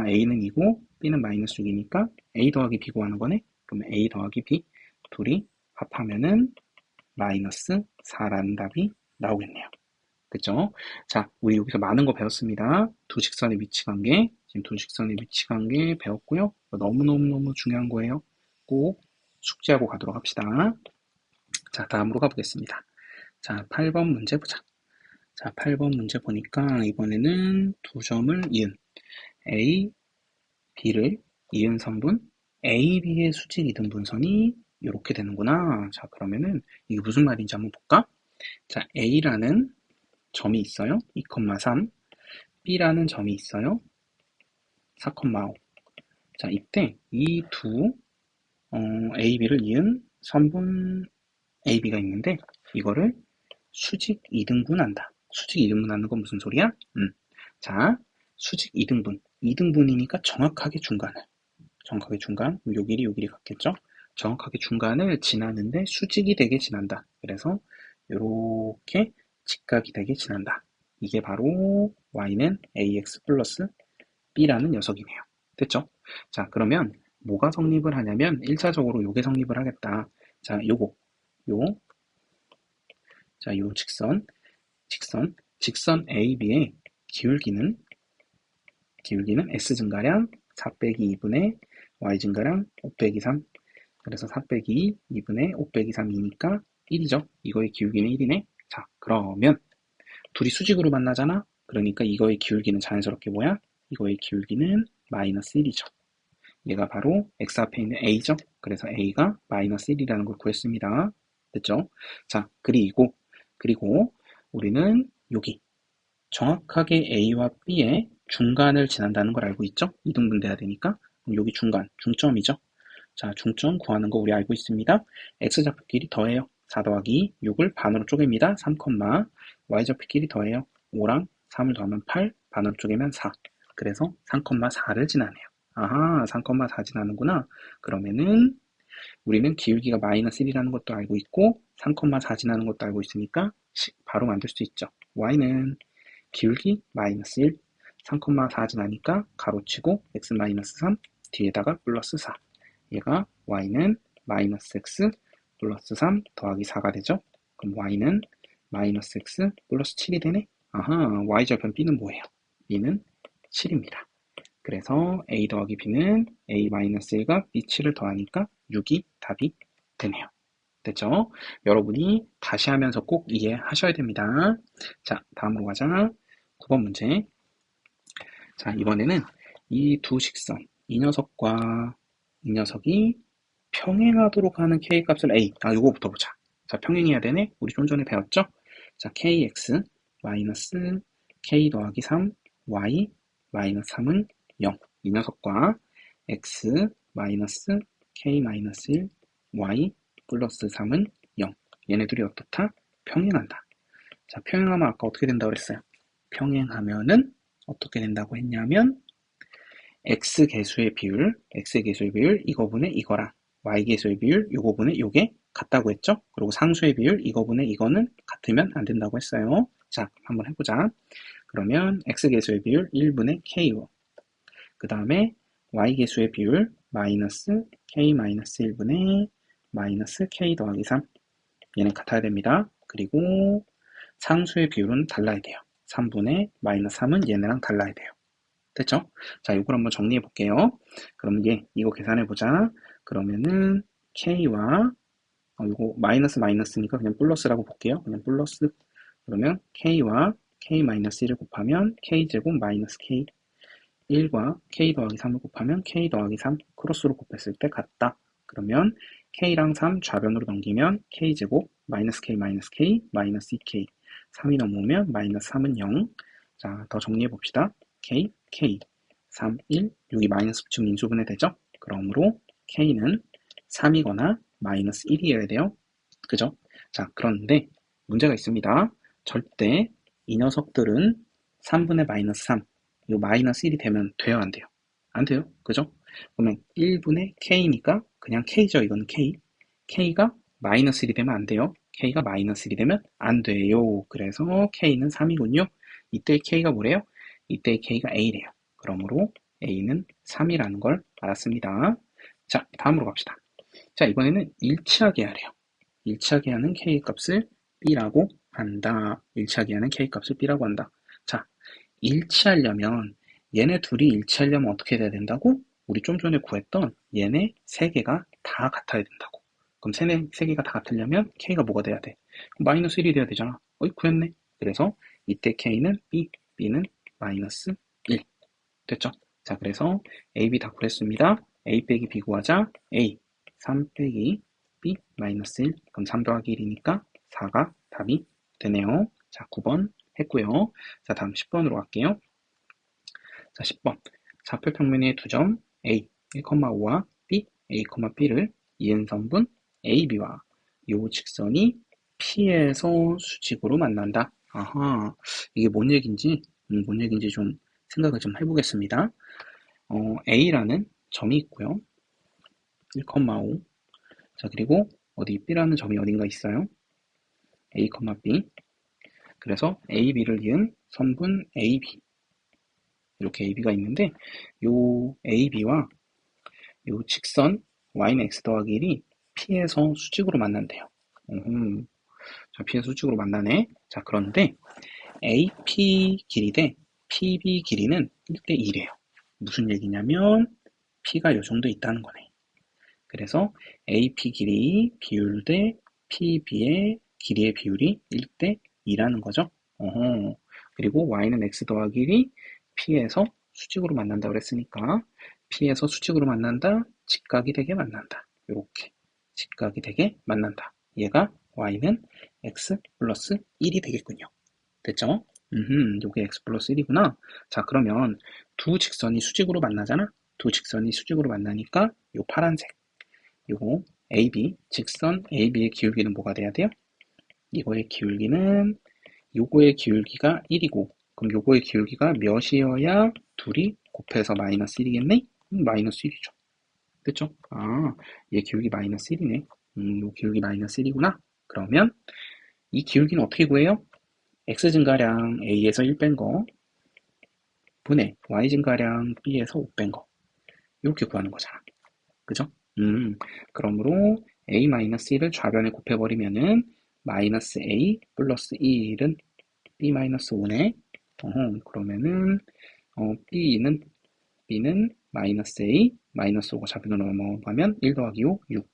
a는 2고 b는 마이너스 6이니까 a 더하기 b 구하는 거네? 그러면 a 더하기 b 둘이 합하면은 마이너스 4라는 답이 나오겠네요. 그죠? 자, 우리 여기서 많은 거 배웠습니다. 두 직선의 위치 관계, 지금 두 직선의 위치 관계 배웠고요. 너무너무너무 중요한 거예요. 꼭 숙지하고 가도록 합시다. 자, 다음으로 가보겠습니다. 자, 8번 문제 보자. 자, 8번 문제 보니까 이번에는 두 점을 이은 A, B를 이은 선분 A, B의 수직 이등분선이 이렇게 되는구나. 자, 그러면은 이게 무슨 말인지 한번 볼까? 자, A라는 점이 있어요. 2,3. B라는 점이 있어요. 4,5. 자, 이때 이 두 A, B를 이은 선분 A, B가 있는데 이거를 수직 이등분한다. 수직 이등분하는 건 무슨 소리야? 자, 수직 이등분. 이등분이니까 정확하게 중간, 요 길이 요 길이 같겠죠? 정확하게 중간을 지나는데 수직이 되게 지난다. 그래서 이렇게 직각이 되게 지난다. 이게 바로 y는 ax 플러스 b라는 녀석이네요. 됐죠? 자, 그러면 뭐가 성립을 하냐면 1차적으로 요게 성립을 하겠다. 자, 요거 요 자, 요 직선 AB의 기울기는 S 증가량 4 빼기 2분의 Y 증가량 5 빼기 3. 그래서 4 빼기 2분의 5 빼기 3이니까 1이죠. 이거의 기울기는 1이네. 자, 그러면 둘이 수직으로 만나잖아. 그러니까 이거의 기울기는 자연스럽게 뭐야? 이거의 기울기는 마이너스 1이죠. 얘가 바로 x 앞에 있는 a죠. 그래서 a가 마이너스 1이라는 걸 구했습니다. 됐죠? 자, 그리고 우리는 여기 정확하게 a와 b의 중간을 지난다는 걸 알고 있죠? 이등분돼야 되니까. 그럼 여기 중점이죠. 자, 중점 구하는 거 우리 알고 있습니다. x좌표끼리 더해요. 4 더하기 6을 반으로 쪼갭니다. 3, y좌표끼리 더해요. 5랑 3을 더하면 8, 반으로 쪼개면 4. 그래서 3,4를 지나네요. 아하, 3,4 지나는구나. 그러면은 우리는 기울기가 마이너스 1이라는 것도 알고 있고 3,4 지나는 것도 알고 있으니까 바로 만들 수 있죠. y는 기울기 마이너스 1, 3,4 지나니까 가로치고 x 마이너스 3, 뒤에다가 플러스 4. 얘가 y는 마이너스 x 플러스 3 더하기 4가 되죠. 그럼 y는 마이너스 x 플러스 7이 되네. 아하, y절편 b는 뭐예요? b는 7입니다. 그래서 a 더하기 b는 a 마이너스 1과 b 7을 더하니까 6이 답이 되네요. 됐죠? 여러분이 다시 하면서 꼭 이해하셔야 됩니다. 자, 다음으로 가자. 9번 문제. 자, 이번에는 이 두 직선, 이 녀석과 이 녀석이 평행하도록 하는 k값을 a. 요거부터 보자. 자, 평행해야 되네. 우리 좀 전에 배웠죠? 자, kx 마이너스 k 더하기 3 y 마이너스 3은 0. 이 녀석과 x 마이너스 k 마이너스 1 y 플러스 3은 0. 얘네들이 어떻다? 평행한다. 자, 평행하면 아까 어떻게 된다고 그랬어요? 평행하면은 어떻게 된다고 했냐면 x 개수의 비율 이거분의 이거랑 y 개수의 비율 요거분의 요게 같다고 했죠? 그리고 상수의 비율 이거분의 이거는 같으면 안 된다고 했어요. 자, 한번 해보자. 그러면 x 개수의 비율 1분의 k로 그 다음에 y 개수의 비율 마이너스 k 마이너스 1분의 마이너스 k 더하기 3 얘는 같아야 됩니다. 그리고 상수의 비율은 달라야 돼요. 3분의 마이너스 3은 얘네랑 달라야 돼요. 됐죠? 자, 이걸 한번 정리해 볼게요. 그럼 이거 계산해 보자. 그러면은 k와 이거 마이너스니까 그냥 플러스라고 볼게요. 그냥 플러스. 그러면 k와 k 마이너스 1을 곱하면 k제곱 마이너스 k 1과 k 더하기 3을 곱하면 k 더하기 3 크로스로 곱했을 때 같다. 그러면 k랑 3 좌변으로 넘기면 k제곱 마이너스 k 마이너스 k 마이너스 2k 3이 넘으면 마이너스 3은 0. 자, 더 정리해 봅시다. k, 3, 1 여기 마이너스 붙이면 인수분해 되죠? 그러므로 k는 3이거나 마이너스 1이어야 돼요. 그죠? 자, 그런데 문제가 있습니다. 절대 이 녀석들은 3분의 마이너스 3 이 마이너스 1이 되면 돼요, 안 돼요? 안 돼요. 그죠? 그러면 1분의 k니까 그냥 k죠. 이거는 k. k가 마이너스 1이 되면 안 돼요. k가 마이너스 1이 되면 안 돼요. 그래서 k는 3이군요. 이때 k가 뭐래요? 이때 k가 a래요. 그러므로 a는 3이라는 걸 알았습니다. 자, 다음으로 갑시다. 자, 이번에는 일치하게 하래요. 일치하게 하는 k 값을 b라고 한다. 일치하게 하는 k 값을 b라고 한다. 자, 일치하려면 얘네 둘이 일치하려면 어떻게 돼야 된다고? 우리 좀 전에 구했던 얘네 세 개가 다 같아야 된다고. 그럼 세 개가 다 같으려면 k가 뭐가 돼야 돼? 마이너스 1이 돼야 되잖아. 구했네. 그래서 이때 k는 b, b는 마이너스 1. 됐죠? 자, 그래서 A, B 다 구했습니다. A 빼기 B 구하자. A, 3 빼기 B 마이너스 1. 그럼 3 더하기 1이니까 4가 답이 되네요. 자, 9번 했고요. 자, 다음 10번으로 갈게요. 자, 10번. 좌표 평면의 두 점 A, 1,5와 B, A, B를 이은 선분 A, B와 요 직선이 P에서 수직으로 만난다. 아하, 이게 뭔 얘기인지 좀 생각을 좀 해보겠습니다. A라는 점이 있고요. 1,5. 자, 그리고 어디 B라는 점이 어딘가 있어요. A, B. 그래서 A, B를 이은 선분 A, B. 이렇게 A, B가 있는데, 요 A, B와 요 직선 y는 x 더하기 1이 P에서 수직으로 만난대요. 자, P에서 수직으로 만나네. 자, 그런데 AP 길이 대 PB 길이는 1대 2래요. 무슨 얘기냐면 P가 요 정도 있다는 거네. 그래서 AP 길이 비율 대 PB의 길이의 비율이 1대 2라는 거죠. 그리고 y는 x 더하기 1이 P에서 수직으로 만난다고 그랬으니까 P에서 수직으로 만난다, 직각이 되게 만난다. 이렇게 직각이 되게 만난다. 얘가 y는 x 플러스 1이 되겠군요. 됐죠? 요게 x 플러스 1이구나. 자, 그러면 두 직선이 수직으로 만나잖아? 두 직선이 수직으로 만나니까 요 파란색, 요거 AB, 직선 AB의 기울기는 뭐가 돼야 돼요? 이거의 기울기는 요거의 기울기가 1이고, 그럼 요거의 기울기가 몇이어야 둘이 곱해서 마이너스 1이겠네? 마이너스 1이죠. 됐죠? 아, 얘 기울기 마이너스 1이네. 요 기울기 마이너스 1이구나. 그러면 이 기울기는 어떻게 구해요? x 증가량 A에서 1 뺀 거 분의 y 증가량 B에서 5 뺀 거. 이렇게 구하는 거잖아. 그죠? 그러므로 A-1을 좌변에 곱해버리면은 마이너스 A 플러스 1은 B-5네. 그러면은 B는 마이너스 A 마이너스 5가 좌변으로 넘어가면 1 더하기 5, 6.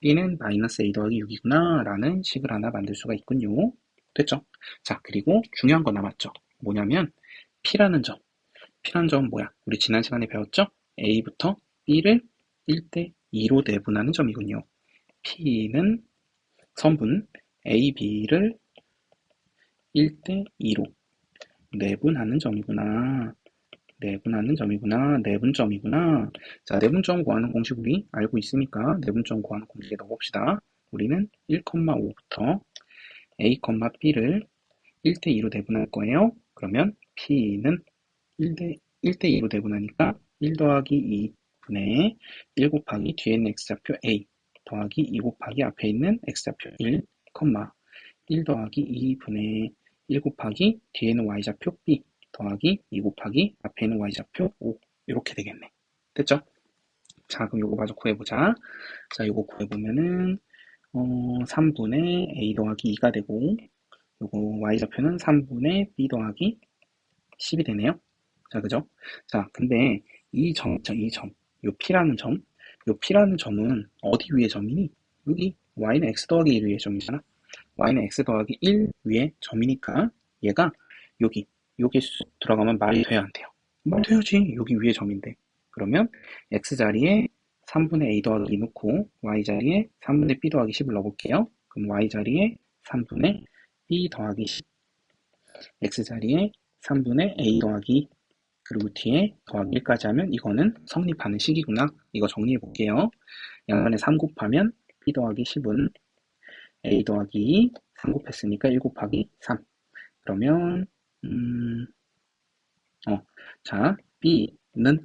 B는 마이너스 A 더하기 6이구나 라는 식을 하나 만들 수가 있군요. 됐죠? 자, 그리고 중요한 거 남았죠. 뭐냐면 P라는 점은 뭐야? 우리 지난 시간에 배웠죠? A부터 B를 1대 2로 내분하는 점이군요. P는 선분 A, B를 1대 2로 내분하는 점이구나. 내분점이구나. 자, 내분점 구하는 공식 우리 알고 있으니까 내분점 구하는 공식에 넣어봅시다. 우리는 1,5부터 A, B를 1대 2로 내분할 거예요. 그러면 P는 1대 2로 내분하니까 1 더하기 2분의 1 곱하기 뒤에 있는 x좌표 A 더하기 2 곱하기 앞에 있는 x좌표 1, 1 더하기 2분의 1 곱하기 뒤에 있는 y좌표 B 더하기 2 곱하기 앞에 있는 y좌표 5. 이렇게 되겠네. 됐죠? 자, 그럼 요거 마저 구해보자. 자, 요거 구해보면은 3분의 a 더하기 2가 되고 요거 y좌표는 3분의 b 더하기 10이 되네요. 자, 그죠? 자, 근데 이 점, 요 P라는 점은 어디 위의 점이니? 여기 y는 x 더하기 1 위의 점이잖아. y는 x 더하기 1 위의 점이니까 얘가 여기 들어가면 말이 돼야 안 돼요? 말 돼야지. 여기 위의 점인데. 그러면 x 자리에 3분의 a 더하기 2 넣고 y 자리에 3분의 b 더하기 10을 넣어볼게요. 그럼 y 자리에 3분의 b 더하기 10, x 자리에 3분의 a 더하기, 그리고 뒤에 더하기 1까지 하면 이거는 성립하는 식이구나. 이거 정리해 볼게요. 양변에 3 곱하면 b 더하기 10은 a 더하기 2, 3 곱했으니까 1 곱하기 3. 그러면 자, b는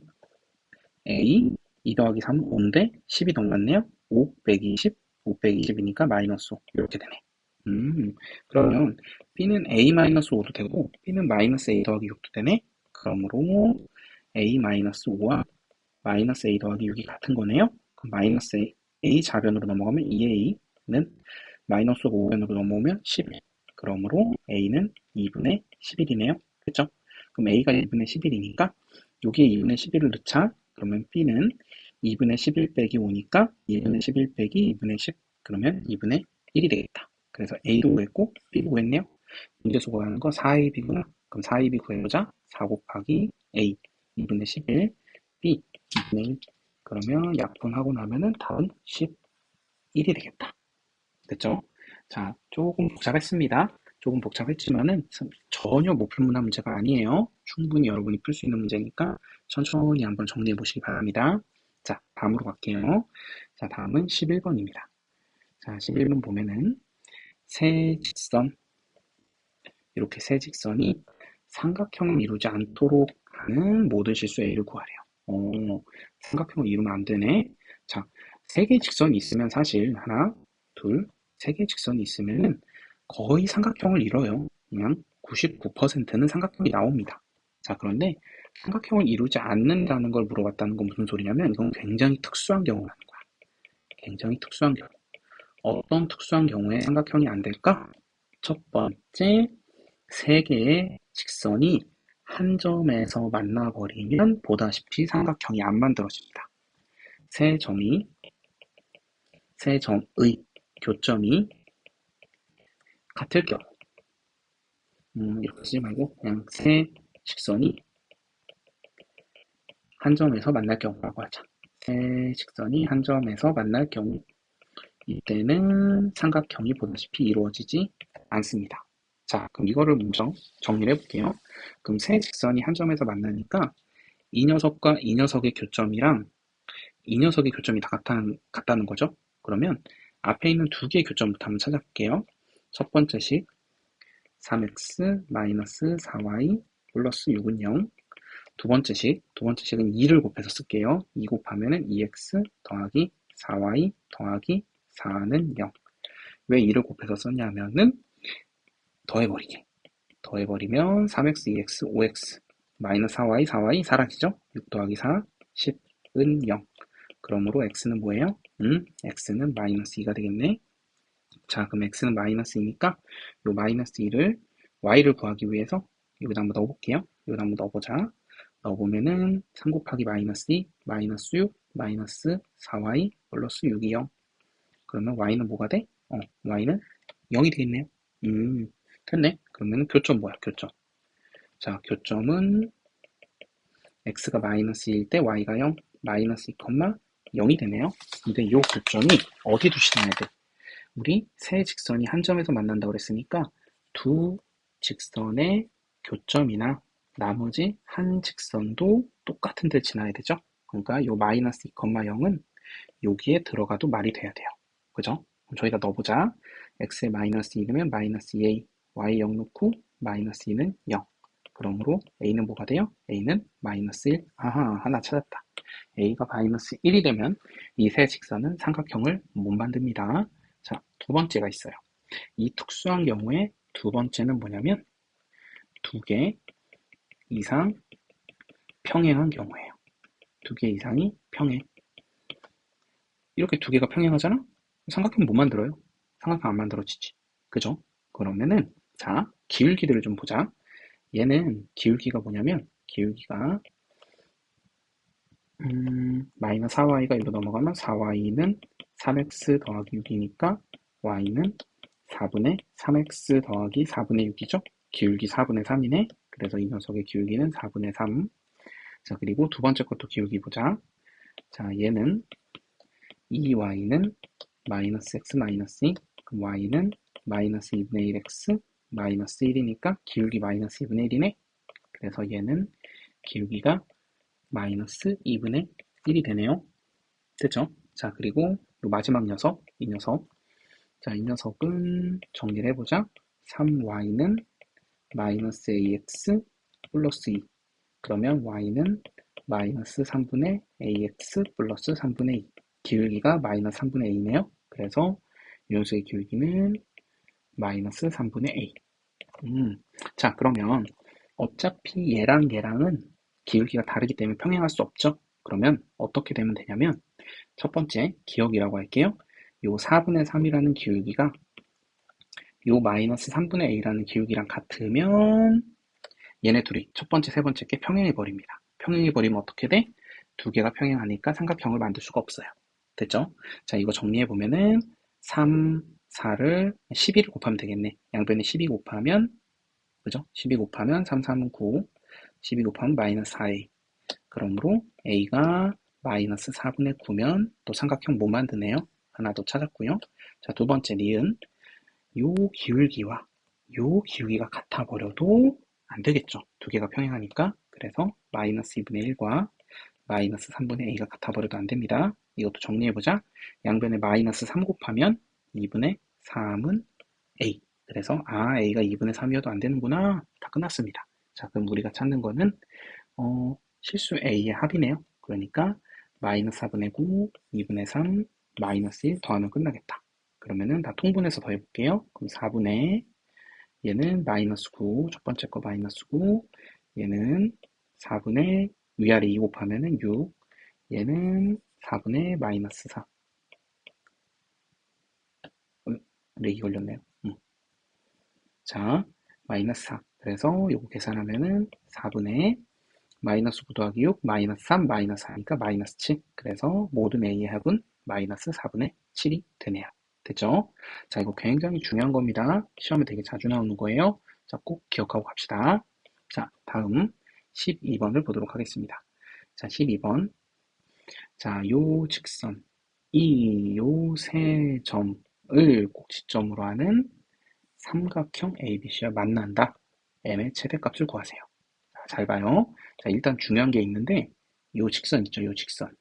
a 2 더하기 3, 5인데 10이 넘어갔네요. 5 빼기 10, 5 빼기 10이니까 마이너스 5. 이렇게 되네. 그러면 b는 a 마이너스 5도 되고 b는 마이너스 a 더하기 6도 되네. 그러므로 a 마이너스 5와 마이너스 a 더하기 6이 같은 거네요. 그럼 마이너스 a 좌변으로 넘어가면 2a는 마이너스 5변으로 넘어오면 11. 그러므로 a는 2분의 11이네요. 그쵸? 그럼 a가 2분의 11이니까 여기에 2분의 11을 넣자. 그러면 b는 2분의 11 빼기 5니까 2분의 11 빼기 2분의 10. 그러면 2분의 1이 되겠다. 그래서 a도 구했고 b도 구했네요. 문제에서 구하는 거 4ab구나. 그럼 4ab 구해보자. 4 곱하기 a 2분의 11, B 2분의 1. 그러면 약분하고 나면은 답은 11이 되겠다. 됐죠? 자, 조금 복잡했습니다. 조금 복잡했지만은 전혀 못 풀 문항 문제가 아니에요. 충분히 여러분이 풀 수 있는 문제니까 천천히 한번 정리해 보시기 바랍니다. 자, 다음으로 갈게요. 자, 다음은 11번입니다. 자, 11번 보면은 세 직선, 이렇게 세 직선이 삼각형을 이루지 않도록 하는 모든 실수 A를 구하래요. 삼각형을 이루면 안 되네. 자, 세 개의 직선이 있으면 사실 하나, 둘, 세 개의 직선이 있으면은 거의 삼각형을 이뤄요. 그냥 99%는 삼각형이 나옵니다. 자, 그런데 삼각형을 이루지 않는다는 걸 물어봤다는 건 무슨 소리냐면 이건 굉장히 특수한 경우라는 거야. 굉장히 특수한 경우. 어떤 특수한 경우에 삼각형이 안 될까? 첫 번째, 세 개의 직선이 한 점에서 만나버리면 보다시피 삼각형이 안 만들어집니다. 세 점이, 세 점의 교점이 같을 경우, 이렇게 쓰지 말고 그냥 세 직선이 한 점에서 만날 경우라고 하자. 세 직선이 한 점에서 만날 경우, 이때는 삼각형이 보다시피 이루어지지 않습니다. 자, 그럼 이거를 먼저 정리를 해볼게요. 그럼 세 직선이 한 점에서 만나니까 이 녀석과 이 녀석의 교점이랑 이 녀석의 교점이 다 같다는 거죠. 그러면 앞에 있는 두 개의 교점부터 한번 찾아볼게요. 첫 번째 식 3x-4y 플러스 6은 0. 두 번째 식은 2를 곱해서 쓸게요. 2 곱하면은 2x 더하기 4y 더하기 4는 0. 왜 2를 곱해서 썼냐면은 더해버리게. 더해버리면 3x, 2x, 5x 마이너스 4y, 4y 사라지죠? 6 더하기 4, 10은 0. 그러므로 x는 뭐예요? x는 마이너스 2가 되겠네. 자, 그럼 x는 마이너스 2니까 요 마이너스 2를 y를 구하기 위해서 여기다 한번 넣어볼게요. 여기다 한번 넣어보자. 넣어보면은 3 곱하기 마이너스 2, 마이너스 6, 마이너스 4y 플러스 6이 0. 그러면 y는 뭐가 돼? y는 0이 되겠네요. 됐네. 그러면 교점 뭐야? 교점. 자, 교점은 x가 마이너스 1일 때 y가 0, 마이너스 2, 0이 되네요. 근데 이 교점이 어디 두시나야 돼? 우리 세 직선이 한 점에서 만난다고 그랬으니까 두 직선의 교점이나 나머지 한 직선도 똑같은 데를 지나야 되죠. 그러니까 이 마이너스 2, 0은 여기에 들어가도 말이 돼야 돼요. 그죠? 그럼 저희가 넣어보자. x에 마이너스 2면 마이너스 2a, y 0 넣고 마이너스 2는 0. 그러므로 a는 뭐가 돼요? a는 마이너스 1. 아하, 하나 찾았다. a가 마이너스 1이 되면 이 세 직선은 삼각형을 못 만듭니다. 자, 두 번째가 있어요. 이 특수한 경우에 두 번째는 뭐냐면 두 개 이상 평행한 경우예요. 두 개 이상이 평행. 이렇게 두 개가 평행하잖아? 삼각형 못 만들어요. 삼각형 안 만들어지지. 그죠? 그러면은 자, 기울기들을 좀 보자. 얘는 기울기가 뭐냐면 기울기가 마이너스 4y가 일로 넘어가면 4y는 3x 더하기 6이니까 y는 4분의 3x 더하기 4분의 6이죠. 기울기 4분의 3이네. 그래서 이 녀석의 기울기는 4분의 3. 자, 그리고 두 번째 것도 기울기 보자. 자, 얘는 2y는 마이너스 x 마이너스 2. 그럼 y는 마이너스 2분의 1x 마이너스 1이니까 기울기 마이너스 2분의 1이네. 그래서 얘는 기울기가 마이너스 2분의 1이 되네요. 됐죠? 자, 그리고 요 마지막 녀석, 이 녀석. 자, 이 녀석은 정리를 해보자. 3y는 마이너스 ax 플러스 2. 그러면 y는 마이너스 3분의 ax 플러스 3분의 2. 기울기가 마이너스 3분의 a네요. 그래서 이 녀석의 기울기는 마이너스 3분의 a. 자, 그러면 어차피 얘랑 얘랑은 기울기가 다르기 때문에 평행할 수 없죠. 그러면 어떻게 되면 되냐면 첫 번째 기억이라고 할게요. 요 4분의 3이라는 기울기가 요 마이너스 3분의 a라는 기울기랑 같으면 얘네 둘이 첫 번째, 세 번째 게 평행해 버립니다. 평행해 버리면 어떻게 돼? 두 개가 평행하니까 삼각형을 만들 수가 없어요. 됐죠? 자, 이거 정리해 보면은 3, 4를 12를 곱하면 되겠네. 양변에 12 곱하면 그죠? 12 곱하면 3, 3은 9, 12 곱하면 마이너스 4a. 그러므로 a가 마이너스 4분의 9면 또 삼각형 못 만드네요. 하나 더 찾았고요. 자, 두 번째 니은. 요 기울기와 요 기울기가 같아 버려도 안 되겠죠. 두 개가 평행하니까. 그래서 마이너스 2분의 1과 마이너스 3분의 a가 같아 버려도 안 됩니다. 이것도 정리해보자. 양변에 마이너스 3 곱하면 2분의 3은 a. 그래서 a가 2분의 3이어도 안 되는구나. 다 끝났습니다. 자, 그럼 우리가 찾는 거는 실수 a의 합이네요. 그러니까 마이너스 4분의 9, 2분의 3, 마이너스 1 더하면 끝나겠다. 그러면은 다 통분해서 더해볼게요. 그럼 4분의 얘는 마이너스 9, 첫 번째 거 마이너스 9, 얘는 4분의 위아래 2 곱하면은 6, 얘는 4분의 마이너스 4. 렉이 걸렸네요. 자, 마이너스 4. 그래서 요거 계산하면은 4분의 마이너스 9 더하기 6, 마이너스 3, 마이너스 4니까 마이너스 7. 그래서 모든 a의 합은 마이너스 4분의 7이 되네요. 됐죠? 자, 이거 굉장히 중요한 겁니다. 시험에 되게 자주 나오는 거예요. 자, 꼭 기억하고 갑시다. 자, 다음 12번을 보도록 하겠습니다. 자, 12번. 자, 요 직선, 요 세 점을 꼭지점으로 하는 삼각형 ABC와 만난다. m의 최대값을 구하세요. 자, 잘 봐요. 자, 일단 중요한 게 있는데, 요 직선 있죠, 요 직선.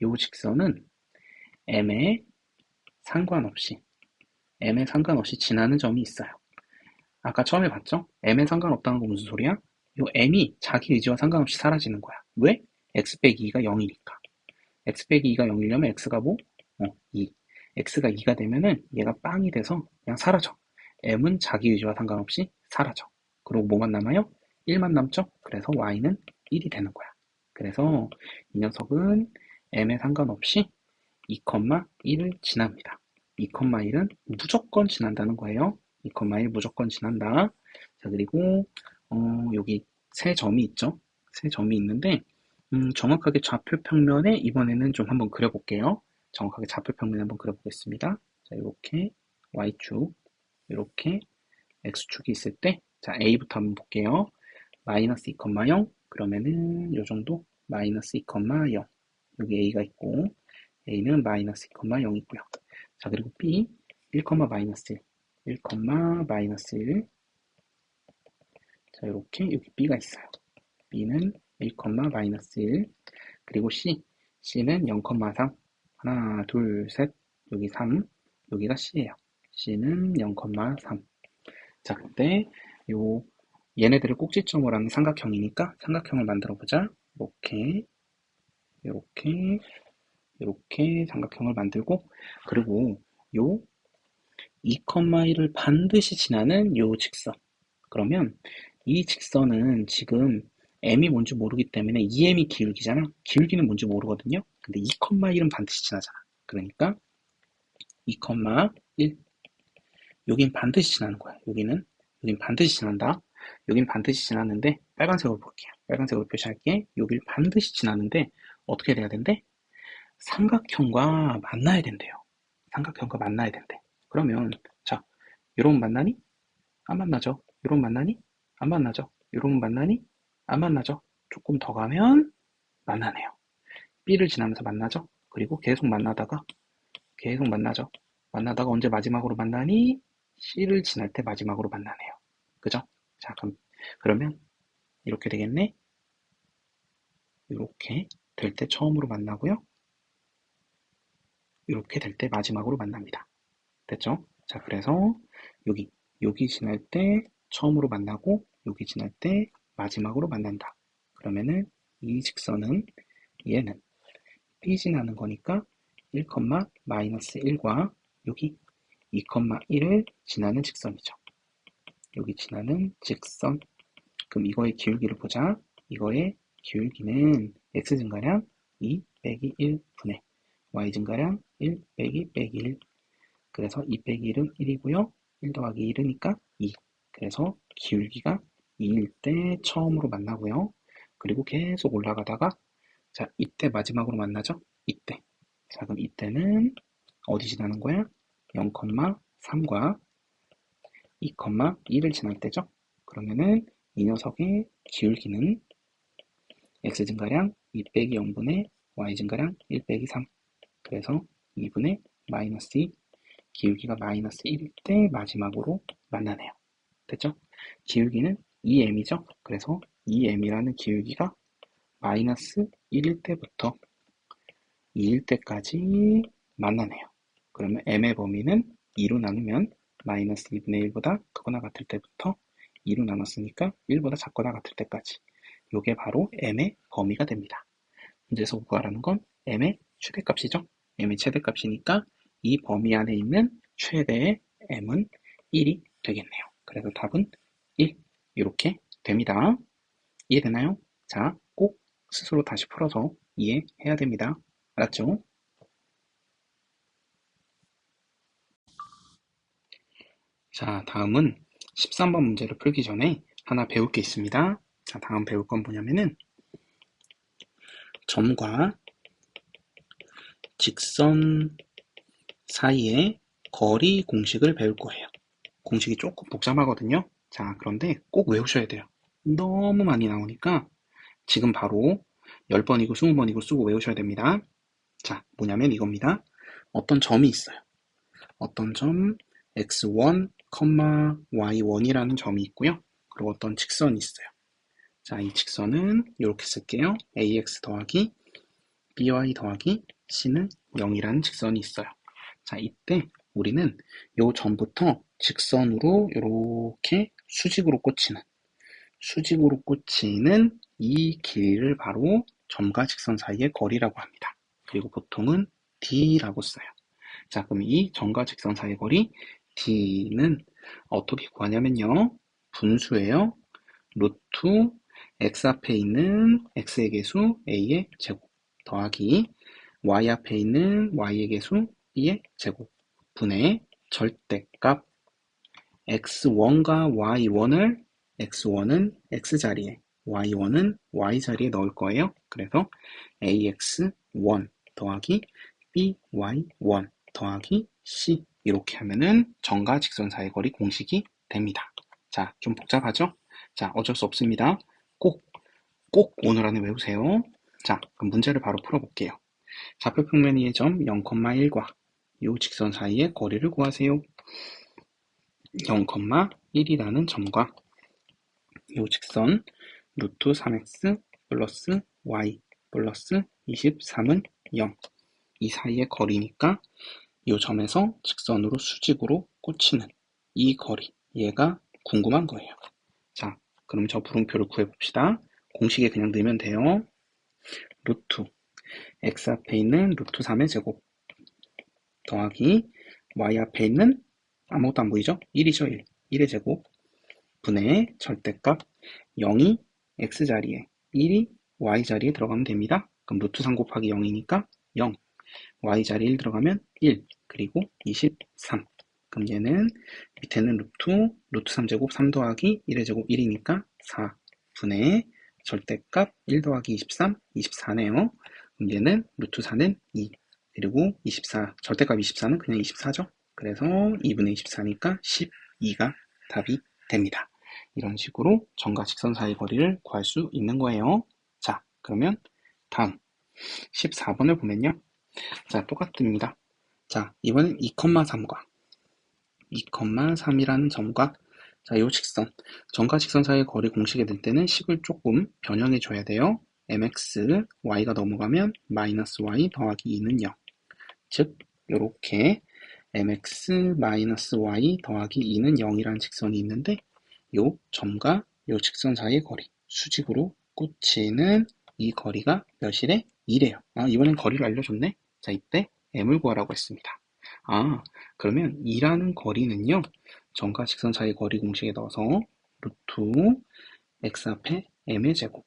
요 직선은 m에 상관없이, 지나는 점이 있어요. 아까 처음에 봤죠? m에 상관없다는 건 무슨 소리야? 요 m이 자기 의지와 상관없이 사라지는 거야. 왜? x 빼기 2가 0이니까. x 빼기 2가 0이려면 x가 뭐? 2. x가 2가 되면은 얘가 빵이 돼서 그냥 사라져. m은 자기 의지와 상관없이 사라져. 그리고 뭐만 남아요? 1만 남죠? 그래서 y는 1이 되는 거야. 그래서 이 녀석은 m에 상관없이 2,1을 지납니다. 2,1은 무조건 지난다는 거예요. 2,1 무조건 지난다. 자, 그리고 여기 세 점이 있죠? 세 점이 있는데 정확하게 좌표 평면에 이번에는 좀 한번 그려볼게요. 정확하게 좌표 평면에 한번 그려보겠습니다. 자, 이렇게 y축, 이렇게 x축이 있을 때, 자, a부터 한번 볼게요. 마이너스 2,0 그러면은 요 정도 마이너스 2,0 여기 a가 있고 a는 마이너스 2,0이고요. 자, 그리고 b 1, 마이너스 1, 1, 마이너스 1. 자, 이렇게 여기 b가 있어요. b는 1, 마이너스 1. 그리고 c는 0,3. 하나, 둘, 셋. 여기 3. 여기가 c예요. c는 0,3. 자, 그때 요 얘네들을 꼭지점으로 하는 삼각형이니까 삼각형을 만들어 보자. 이렇게, 이렇게, 이렇게 삼각형을 만들고, 그리고 요 2,1을 반드시 지나는 요 직선. 그러면 이 직선은 지금 m이 뭔지 모르기 때문에 2m이 기울기잖아. 기울기는 뭔지 모르거든요. 근데 2,1은 반드시 지나잖아. 그러니까 2,1. 여긴 반드시 지나는 거야. 여긴 반드시 지난다. 여긴 반드시 지났는데 빨간색으로 볼게요. 빨간색으로 표시할게. 여길 반드시 지나는데 어떻게 돼야 된대? 삼각형과 만나야 된대요. 삼각형과 만나야 된대. 그러면 자, 요런 만나니? 안 만나죠. 요런 만나니? 안 만나죠. 요런 만나니? 안 만나죠. 조금 더 가면 만나네요. B를 지나면서 만나죠. 그리고 계속 만나죠. 만나다가 언제 마지막으로 만나니? C를 지날 때 마지막으로 만나네요. 그죠? 자, 그러면 이렇게 되겠네. 이렇게 될 때 처음으로 만나고요. 이렇게 될 때 마지막으로 만납니다. 됐죠? 자, 그래서 여기 지날 때 처음으로 만나고 여기 지날 때 마지막으로 만난다. 그러면은 이 직선은 얘는 B 지나는 거니까 1, 마이너스 1과 여기 2,1을 지나는 직선이죠. 여기 지나는 직선. 그럼 이거의 기울기를 보자. 이거의 기울기는 x 증가량 2 빼기 1분의 y 증가량 1 빼기 1. 그래서 2 빼기 1은 1이고요. 1 더하기 1이니까 2. 그래서 기울기가 2일 때 처음으로 만나고요. 그리고 계속 올라가다가 자, 이때 마지막으로 만나죠? 이때. 자, 그럼 이때는 어디 지나는 거야? 0,3과 2,1을 지날 때죠? 그러면은 이 녀석의 기울기는 x 증가량 2 빼기 0분의 y 증가량 1 빼기 3. 그래서 2분의 마이너스 2, 기울기가 마이너스 1일 때 마지막으로 만나네요. 됐죠? 기울기는 2m이죠? 그래서 2m이라는 기울기가 마이너스 1일 때부터 2일 때까지 만나네요. 그러면 m의 범위는 2로 나누면 마이너스 2분의 1보다 크거나 같을 때부터 2로 나눴으니까 1보다 작거나 같을 때까지. 이게 바로 m의 범위가 됩니다. 문제에서 구하라는 건 m의 최대값이죠. m의 최대값이니까 이 범위 안에 있는 최대의 m은 1이 되겠네요. 그래서 답은 1 이렇게 됩니다. 이해되나요? 자, 꼭 스스로 다시 풀어서 이해해야 됩니다. 알았죠? 자, 다음은 13번 문제를 풀기 전에 하나 배울 게 있습니다. 자, 다음 배울 건 뭐냐면은 점과 직선 사이의 거리 공식을 배울 거예요. 공식이 조금 복잡하거든요. 자, 그런데 꼭 외우셔야 돼요. 너무 많이 나오니까 지금 바로 10번이고 20번이고 쓰고 외우셔야 됩니다. 자, 뭐냐면 이겁니다. 어떤 점이 있어요. 어떤 점 x1, y1이라는 점이 있고요. 그리고 어떤 직선이 있어요. 자, 이 직선은 이렇게 쓸게요. ax 더하기 by 더하기 c는 0이라는 직선이 있어요. 자, 이때 우리는 요 점부터 직선으로 이렇게 수직으로 꽂히는 이 길이를 바로 점과 직선 사이의 거리라고 합니다. 그리고 보통은 d라고 써요. 자, 그럼 이 점과 직선 사이의 거리 d는 어떻게 구하냐면요. 분수예요. 루트 x 앞에 있는 x의 개수 a의 제곱 더하기 y 앞에 있는 y의 개수 b의 제곱 분의 절대값 x1과 y1을 x1은 x자리에 y1은 y자리에 넣을 거예요. 그래서 ax1 더하기 by1 더하기 c 이렇게 하면은 점과 직선 사이의 거리 공식이 됩니다. 자, 좀 복잡하죠? 자, 어쩔 수 없습니다. 꼭 오늘 안에 외우세요. 자, 그럼 문제를 바로 풀어볼게요. 좌표 평면 위의 점 0,1과 이 직선 사이의 거리를 구하세요. 0,1이라는 점과 이 직선 루트 3x 플러스 y 플러스 23은 0. 이 사이의 거리니까 이 점에서 직선으로 수직으로 꽂히는 이 거리, 얘가 궁금한 거예요. 자, 그럼 저 물음표를 구해봅시다. 공식에 그냥 넣으면 돼요. 루트 x 앞에 있는 루트 3의 제곱 더하기 y 앞에 있는 아무것도 안 보이죠? 1이죠, 1. 1의 제곱 분의 절대값 0이 x자리에 1이 y자리에 들어가면 됩니다. 그럼 루트 3 곱하기 0이니까 0, y자리에 1 들어가면 1, 그리고 23. 그럼 얘는 밑에는 루트 3제곱 3 더하기 1의 제곱 1이니까 4 분의 절대값 1 더하기 23, 24네요. 그럼 얘는 루트 4는 2, 그리고 24, 절대값 24는 그냥 24죠. 그래서 2분의 24니까 12가 답이 됩니다. 이런 식으로 점과 직선 사이 거리를 구할 수 있는 거예요. 자, 그러면 다음 14번을 보면요. 자, 똑같습니다. 자, 이번엔 2,3과 2,3이라는 점과 자, 요 직선, 점과 직선 사이의 거리 공식에 낼 때는 식을 조금 변형해 줘야 돼요. mx, y가 넘어가면 마이너스 y 더하기 2는 0. 즉, 요렇게 mx 마이너스 y 더하기 2는 0이라는 직선이 있는데 요 점과 요 직선 사이의 거리, 수직으로 꽂히는 이 거리가 몇이래? 2래요. 아, 이번엔 거리를 알려줬네? 자, 이때 m을 구하라고 했습니다. 아, 그러면 2라는 거리는요, 점과 직선 사이의 거리 공식에 넣어서 루트 x 앞에 m의 제곱,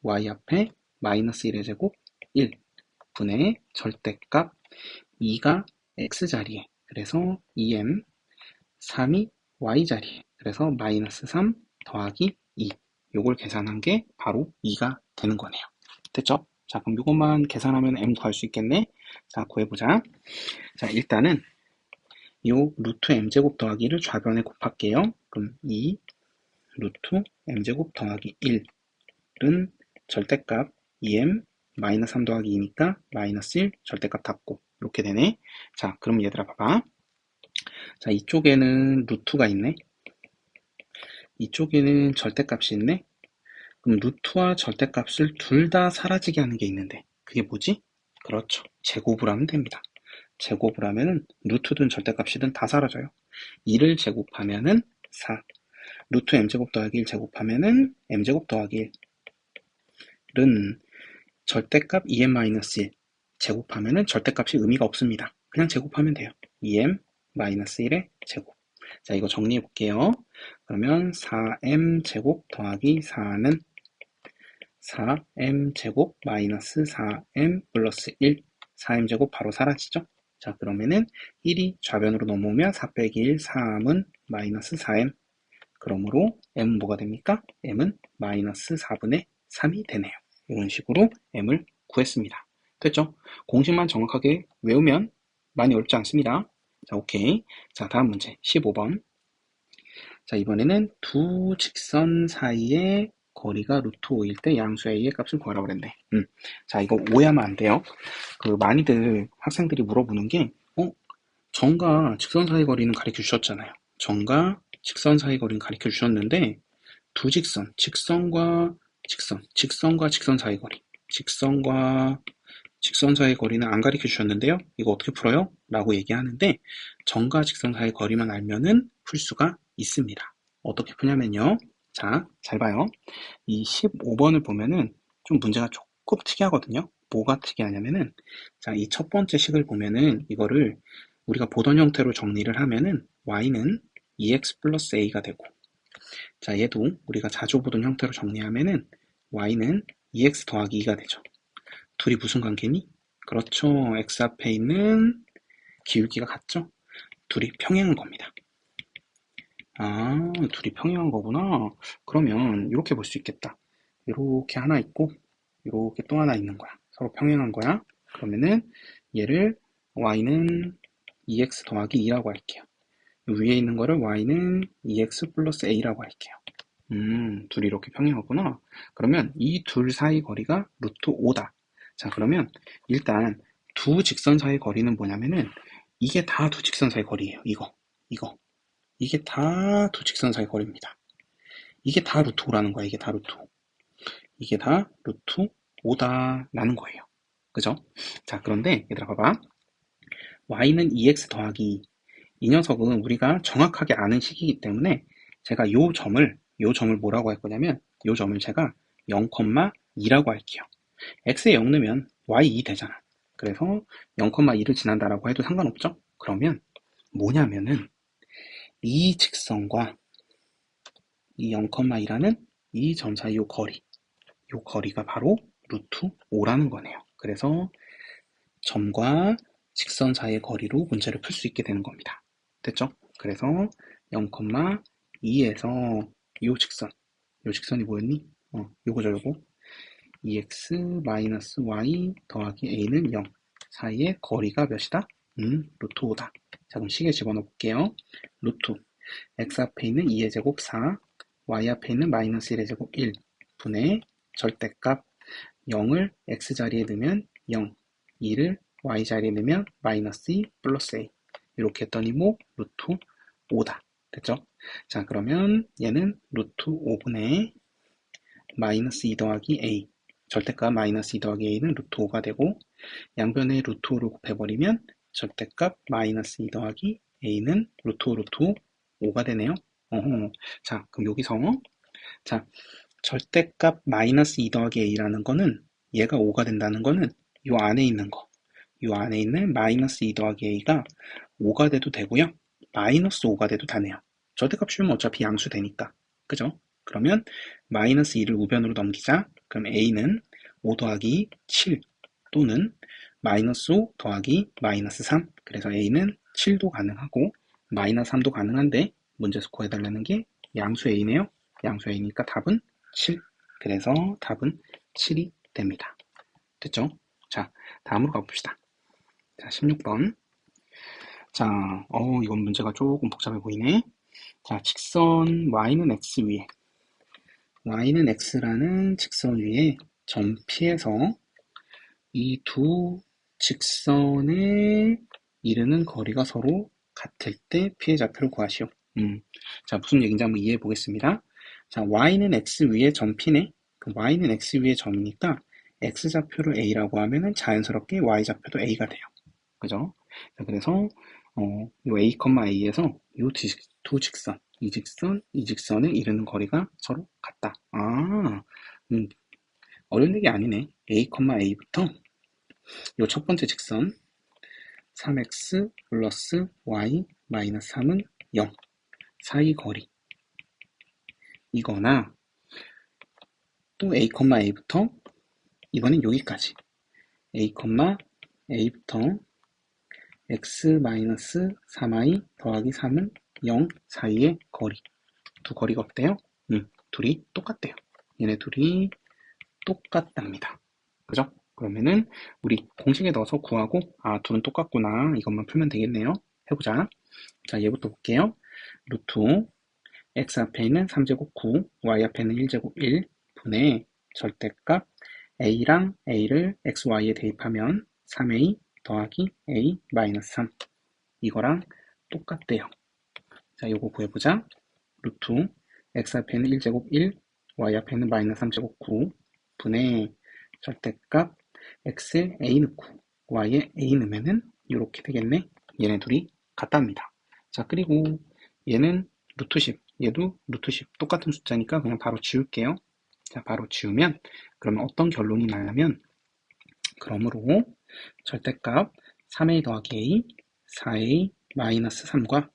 y 앞에 마이너스 1의 제곱 1 분의 절대값 2가 x자리에, 그래서 2m, 3이 y자리에, 그래서 마이너스 3 더하기 2. 요걸 계산한 게 바로 2가 되는 거네요. 됐죠? 자, 그럼 이것만 계산하면 m 구할 수 있겠네? 자, 구해보자. 자, 일단은 요 루트 m제곱 더하기를 좌변에 곱할게요. 그럼 2 루트 m제곱 더하기 1은 절대값 2m 마이너스 3 더하기 2니까 마이너스 1 절대값 닫고 이렇게 되네. 자, 그럼 얘들아 봐봐. 자, 이쪽에는 루트가 있네. 이쪽에는 절대값이 있네. 그럼 루트와 절대값을 둘 다 사라지게 하는 게 있는데 그게 뭐지? 그렇죠. 제곱을 하면 됩니다. 제곱을 하면은 루트든 절대값이든 다 사라져요. 2를 제곱하면은 4. 루트 m제곱 더하기 1 제곱하면은 m제곱 더하기 1은 절대값 2m-1 제곱하면은 절대값이 의미가 없습니다. 그냥 제곱하면 돼요. 2m-1의 제곱. 자, 이거 정리해 볼게요. 그러면 4m 제곱 더하기 4는 4m 제곱 마이너스 4m 플러스 1. 4m 제곱 바로 사라지죠? 자, 그러면은 1이 좌변으로 넘어오면 4 빼기 1, 3은 마이너스 4m. 그러므로 m은 뭐가 됩니까? m은 마이너스 4분의 3이 되네요. 이런 식으로 m을 구했습니다. 됐죠? 공식만 정확하게 외우면 많이 어렵지 않습니다. 자, 오케이. 자, 다음 문제 15번. 자, 이번에는 두 직선 사이의 거리가 루트 5일 때 양수 a의 값을 구하라고 그랬네. 자, 이거 오해하면 안 돼요. 많이들 학생들이 물어보는 게 점과 직선 사이 거리는 가르쳐 주셨잖아요. 점과 직선 사이 거리는 가르쳐 주셨는데 두 직선, 직선과 직선, 직선과 직선 사이 거리, 직선과 직선 사이 거리는 안 가르쳐 주셨는데요. 이거 어떻게 풀어요? 라고 얘기하는데 점과 직선 사이 거리만 알면은 풀 수가 있습니다. 어떻게 푸냐면요. 자, 잘 봐요. 이 15번을 보면은 좀 문제가 조금 특이하거든요. 뭐가 특이하냐면은 자, 이 첫 번째 식을 보면은 이거를 우리가 보던 형태로 정리를 하면은 y는 2x 플러스 a가 되고 자, 얘도 우리가 자주 보던 형태로 정리하면은 y는 2x 더하기 2가 되죠. 둘이 무슨 관계니? 그렇죠. x 앞에 있는 기울기가 같죠? 둘이 평행한 겁니다. 아, 둘이 평행한 거구나. 그러면 이렇게 볼 수 있겠다. 이렇게 하나 있고 이렇게 또 하나 있는 거야. 서로 평행한 거야. 그러면은 얘를 y는 2x 더하기 2라고 할게요. 위에 있는 거를 y는 2x 플러스 a라고 할게요. 둘이 이렇게 평행하구나. 그러면 이 둘 사이 거리가 루트 5다. 자, 그러면 일단 두 직선 사이 거리는 뭐냐면은 이게 다 두 직선 사이 거리예요. 이거. 이게 다 두 직선 사이 거리입니다. 이게 다 루트 5라는 거야. 이게 다 루트 5. 이게 다 루트 5다라는 거예요. 그죠? 자, 그런데 얘들아 봐봐. y는 2x 더하기 이 녀석은 우리가 정확하게 아는 식이기 때문에 제가 요 점을 뭐라고 할 거냐면 요 점을 제가 0,2라고 할게요. x에 0 넣으면 y2 되잖아. 그래서 0,2를 지난다라고 해도 상관없죠? 그러면 뭐냐면은 이 직선과 이 0,2라는 이 점 사이 요 거리가 바로 루트 5라는 거네요. 그래서 점과 직선 사이의 거리로 문제를 풀 수 있게 되는 겁니다. 됐죠? 그래서 0,2에서 요 직선이 뭐였니? 요거죠, 요거. 2x y 더하기 a는 0 사이의 거리가 몇이다? 루트 5다. 자, 그럼 식에 집어넣어 볼게요. 루트 x 앞에 있는 2의 제곱 4, y 앞에 있는 마이너스 1의 제곱 1 분의 절대값 0을 x 자리에 넣으면 0, 2를 y 자리에 넣으면 마이너스 2 플러스 a 이렇게 했더니 뭐 루트 5다. 됐죠? 자, 그러면 얘는 루트 5분의 마이너스 2 더하기 a 절대값 마이너스 2 더하기 a는 루트 5가 되고 양변에 루트 5를 곱해버리면 절대값 마이너스 2 더하기 a는 루트 5가 되네요. 자, 그럼 여기서 자, 절대값 마이너스 2 더하기 a라는 거는 얘가 5가 된다는 거는 요 안에 있는 마이너스 2 더하기 a가 5가 돼도 되고요. 마이너스 5가 돼도 되네요. 절대값 씌우면 어차피 양수 되니까. 그죠? 그러면 마이너스 2를 우변으로 넘기자. 그럼 a는 5 더하기 7 또는 마이너스 5 더하기 마이너스 3. 그래서 a는 7도 가능하고 마이너스 3도 가능한데 문제에서 구해달라는 게 양수 a네요. 양수 a니까 답은 7. 그래서 답은 7이 됩니다. 됐죠? 자, 다음으로 가봅시다. 자, 16번. 자, 이건 문제가 조금 복잡해 보이네. 자, 직선 y는 x 위에 y는 x라는 직선 위에 점 P에서 이 두 직선에 이르는 거리가 서로 같을 때 P의 좌표를 구하시오. 자, 무슨 얘기인지 한번 이해해 보겠습니다. 자, Y는 X 위에 점 P네. 그 Y는 X 위에 점이니까 X 좌표를 A라고 하면은 자연스럽게 Y 좌표도 A가 돼요. 그죠? 자, 그래서 요 A, A에서 요 두 직선, 이 직선에 이르는 거리가 서로 같다. 어려운 얘기 아니네. A, A부터 요 첫 번째 직선 3x 플러스 y 마이너스 3은 0 사이 거리 이거나 또 a, a부터 이거는 여기까지 a, a부터 x 마이너스 3i 더하기 3은 0 사이의 거리 두 거리가 어때요? 둘이 똑같대요. 얘네 둘이 똑같답니다. 그죠? 그러면은 우리 공식에 넣어서 구하고 둘은 똑같구나 이것만 풀면 되겠네요. 해보자. 자, 얘부터 볼게요. 루트 5 x 앞에 있는 3제곱 9 y 앞에 있는 1제곱 1 분의 절대값 a랑 a를 xy에 대입하면 3a 더하기 a 마이너스 3 이거랑 똑같대요. 자, 요거 구해보자. 루트 x 앞에 있는 1제곱 1 y 앞에 있는 마이너스 3제곱 9 분의 절대값 x에 a 넣고 y에 a 넣으면은 이렇게 되겠네. 얘네 둘이 같답니다. 자, 그리고 얘는 루트 10, 얘도 루트 10 똑같은 숫자니까 그냥 바로 지울게요. 자, 바로 지우면 그러면 어떤 결론이 나냐면 그러므로 절대값 3a 더하기 a, 4a 마이너스 3과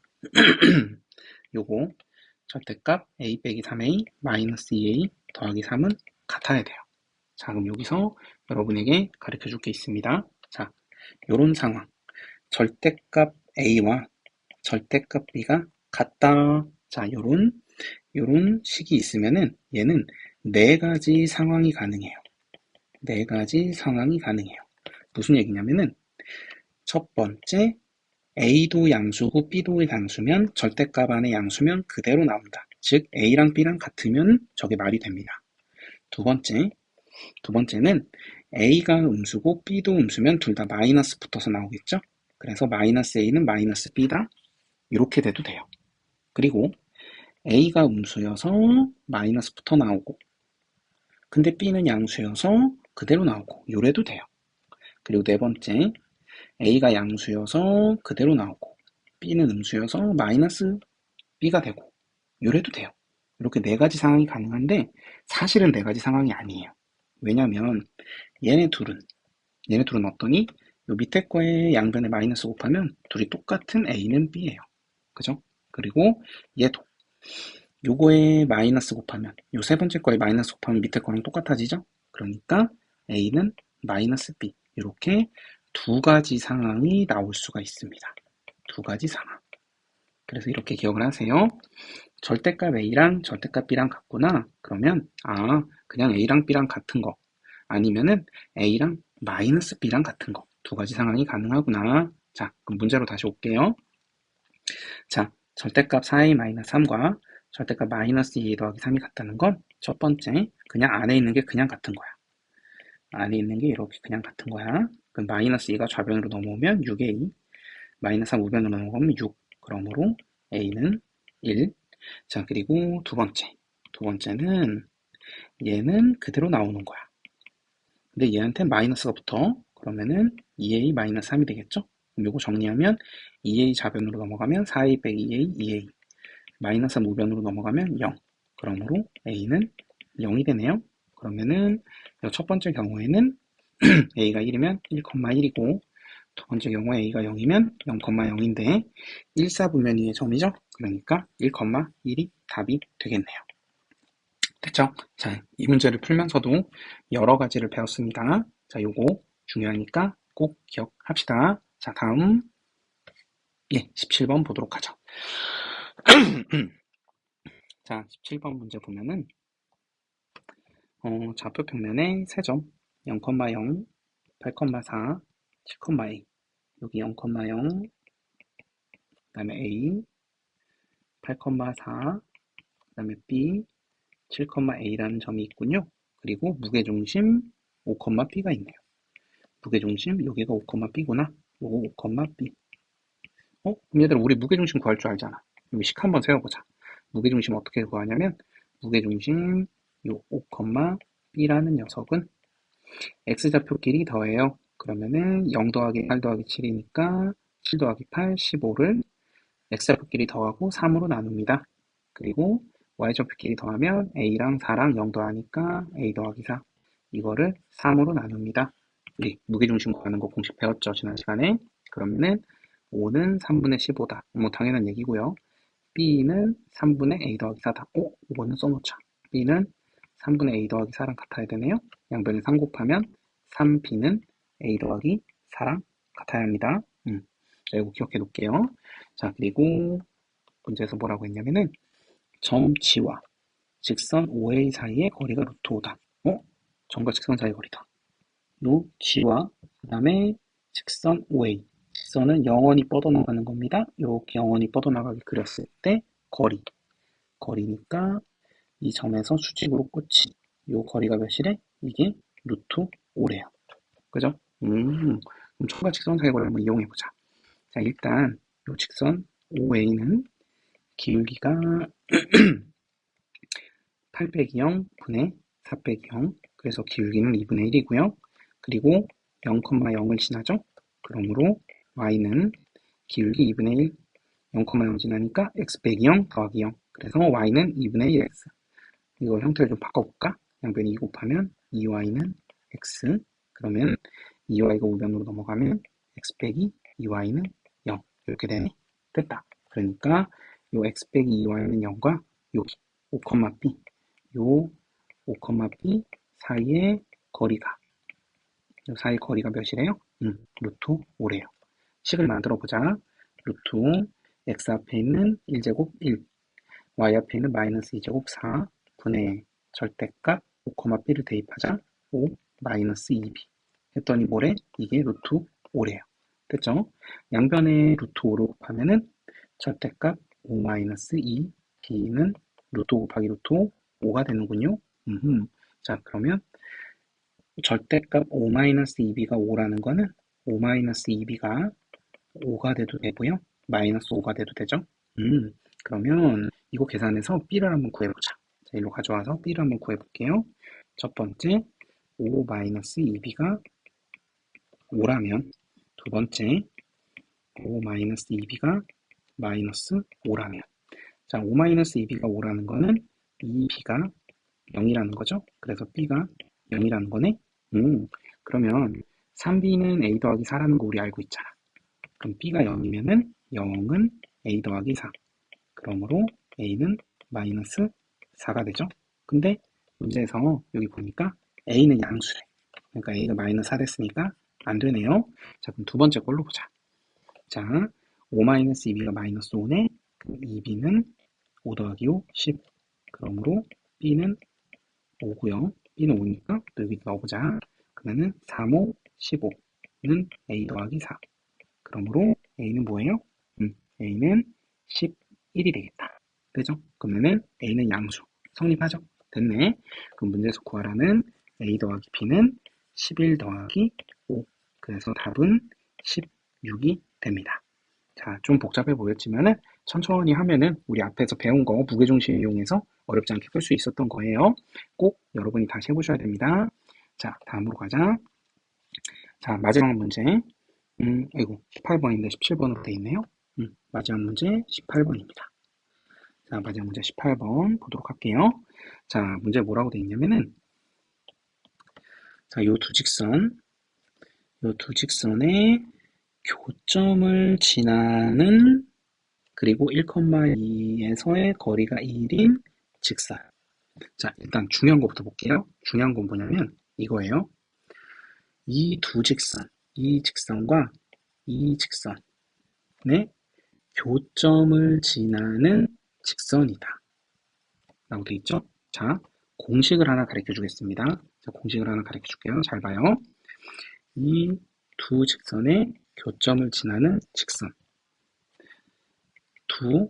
요거 절대값 a 빼기 3a 마이너스 2a 더하기 3은 같아야 돼요. 자, 그럼 여기서 여러분에게 가르쳐 줄 게 있습니다. 자, 요런 상황 절대값 a와 절대값 b가 같다. 자, 요런 식이 있으면은 얘는 네 가지 상황이 가능해요. 네 가지 상황이 가능해요. 무슨 얘기냐면은 첫 번째 a도 양수고 b도 양수면 절대값 안에 양수면 그대로 나온다. 즉 a랑 b랑 같으면 저게 말이 됩니다. 두 번째는 a가 음수고 b도 음수면 둘 다 마이너스 붙어서 나오겠죠? 그래서 마이너스 a는 마이너스 b다. 이렇게 돼도 돼요. 그리고 a가 음수여서 마이너스 붙어 나오고 근데 b는 양수여서 그대로 나오고 요래도 돼요. 그리고 네 번째 a가 양수여서 그대로 나오고 b는 음수여서 마이너스 b가 되고 요래도 돼요. 이렇게 네 가지 상황이 가능한데 사실은 네 가지 상황이 아니에요. 왜냐면 얘네 둘은 어떠니? 요 밑에 거에 양변에 마이너스 곱하면 둘이 똑같은 a는 b예요. 그죠? 그리고 얘도 요거에 마이너스 곱하면 요 세 번째 거에 마이너스 곱하면 밑에 거랑 똑같아지죠? 그러니까 a는 마이너스 b 이렇게 두 가지 상황이 나올 수가 있습니다. 두 가지 상황. 그래서 이렇게 기억을 하세요. 절대값 a랑 절대값 b랑 같구나. 그러면 그냥 a랑 b랑 같은 거 아니면은 a랑 마이너스 b랑 같은 거 두 가지 상황이 가능하구나. 자, 그럼 문제로 다시 올게요. 자, 절대값 4a-3과 절대값 마이너스 2a 더하기 3이 같다는 건 첫 번째, 그냥 안에 있는 게 그냥 같은 거야. 안에 있는 게 이렇게 그냥 같은 거야. 그럼 마이너스 2가 좌변으로 넘어오면 6a, 마이너스 3 우변으로 넘어가면 6. 그러므로 a는 1. 자, 그리고 두 번째는 얘는 그대로 나오는 거야. 근데 얘한테 마이너스가 붙어. 그러면은 2a 마이너스 3이 되겠죠? 그럼 요거 정리하면 2a 좌변으로 넘어가면 4a 빼기 2a, 2a. 마이너스 3 우변으로 넘어가면 0. 그러므로 a는 0이 되네요. 그러면은 첫 번째 경우에는 a가 1이면 1,1이고 두 번째 경우에 a가 0이면 0,0인데 1사분면위의 점이죠. 그러니까 1,1이 답이 되겠네요. 됐죠? 자, 이 문제를 풀면서도 여러 가지를 배웠습니다. 자, 요거 중요하니까 꼭 기억합시다. 자, 다음 17번 보도록 하죠. 자, 17번 문제 보면은 좌표 평면에 3점 0,0, 8,4, 7,a 여기 0,0 그 다음에 a 8,4 그 다음에 b 7,a라는 점이 있군요. 그리고 무게중심 5,B가 있네요. 무게중심 여기가 5,B구나. 요거 5,B. 그럼 얘들아 우리 무게중심 구할 줄 알잖아. 여기 식 한번 세워보자. 무게중심 어떻게 구하냐면 무게중심 요 5,B라는 녀석은 x좌표끼리 더해요. 그러면은 0 더하기 8 더하기 7이니까 7 더하기 8, 15를 x좌표끼리 더하고 3으로 나눕니다. 그리고 y좌표끼리 더하면 a랑 4랑 0 더하니까 a 더하기 4. 이거를 3으로 나눕니다. 우리 무게중심 구하는 거 공식 배웠죠, 지난 시간에. 그러면은 5는 3분의 15다. 뭐 당연한 얘기고요. b는 3분의 a 더하기 4다. 5는 써놓자. b는 3분의 a 더하기 4랑 같아야 되네요. 양변에 3 곱하면 3b는 a 더하기 4랑 같아야 합니다. 자, 이거 기억해 놓을게요. 자, 그리고 문제에서 뭐라고 했냐면은 점 G와 직선 OA 사이의 거리가 루트 5다. 점과 직선 사이의 거리다. 요 G와 그 다음에 직선 OA. 직선은 영원히 뻗어나가는 겁니다. 이렇게 영원히 뻗어나가게 그렸을 때 거리니까 이 점에서 수직으로 끝이 요 거리가 몇이래? 이게 루트 5래요. 그죠? 그럼 점과 직선 사이의 거리를 한번 이용해보자. 자, 일단 요 직선 OA는 기울기가 8 빼기 0 분의 4 빼기 0. 그래서 기울기는 2분의 1이고요. 그리고 0,0을 지나죠. 그러므로 y는 기울기 2분의 1, 0,0 지나니까 x 빼기 0 더하기 0. 그래서 y는 2분의 1x. 이거 형태를 좀 바꿔볼까? 양변에 2 곱하면 2y는 x. 그러면 2y가 우변으로 넘어가면 x 빼기 2y는 0. 이렇게 되네. 됐다. 그러니까 요 x 빼기 2y는 0과 여기 5,b 요 5,b 사이의 거리가 요 사이 거리가 몇이래요? 루트 5래요. 식을 만들어 보자. 루트 x 앞에 있는 1제곱 1, y 앞에 있는 마이너스 2제곱 4 분의 절대값 5,b를 대입하자. 5 마이너스 2b 했더니 뭐래? 이게 루트 5래요. 됐죠? 양변에 루트 5를 곱하면은 절대값 5 마이너스 2, b는 루트 5 곱하기 루트 5, 5가 되는군요. 자, 그러면 절대값 5-2b가 5라는 거는 5-2b가 5가 돼도 되고요. 마이너스 5가 돼도 되죠. 그러면 이거 계산해서 b를 한번 구해보자. 자, 일로 가져와서 b를 한번 구해볼게요. 첫 번째 5-2b가 5라면 두 번째 5-2b가 마이너스 5라면 자, 5-2b가 5라는 거는 2b가 0이라는 거죠. 그래서 b가 0이라는 거네. 그러면 3b는 a 더하기 4라는 거 우리 알고 있잖아. 그럼 b가 0이면은 0은 a 더하기 4. 그러므로 a는 마이너스 4가 되죠. 근데 문제에서 여기 보니까 a는 양수래. 그러니까 a가 마이너스 4 됐으니까 안 되네요. 자, 그럼 두 번째 걸로 보자. 자, 5-2b가 마이너스 5네. 그럼 2b는 5 더하기 5, 10. 그러므로 b는 5고요. b는 5니까 또 여기 넣어보자. 그러면은 3, 5, 15는 a 더하기 4. 그러므로 a는 뭐예요? a는 11이 되겠다. 되죠? 그러면은 a는 양수. 성립하죠? 됐네. 그럼 문제에서 구하라는 a 더하기 b는 11 더하기 5. 그래서 답은 16이 됩니다. 자, 좀 복잡해 보였지만은 천천히 하면은 우리 앞에서 배운 거 무게중심 이용해서 어렵지 않게 풀 수 있었던 거예요. 꼭 여러분이 다시 해보셔야 됩니다. 자, 다음으로 가자. 자, 마지막 문제. 아이고, 18번인데 17번으로 돼 있네요. 마지막 문제 18번입니다. 자, 마지막 문제 18번 보도록 할게요. 자, 문제 뭐라고 돼 있냐면은, 자, 요 두 직선의 교점을 지나는 그리고 1,2에서의 거리가 1인 직선. 자, 일단 중요한 거부터 볼게요. 중요한 건 뭐냐면 이거예요. 이 두 직선, 이 직선과 이 직선의 교점을 지나는 직선이다. 라고 되어 있죠? 자, 공식을 하나 가르쳐 주겠습니다. 자, 공식을 하나 가르쳐 줄게요. 잘 봐요. 이 두 직선의 교점을 지나는 직선. 두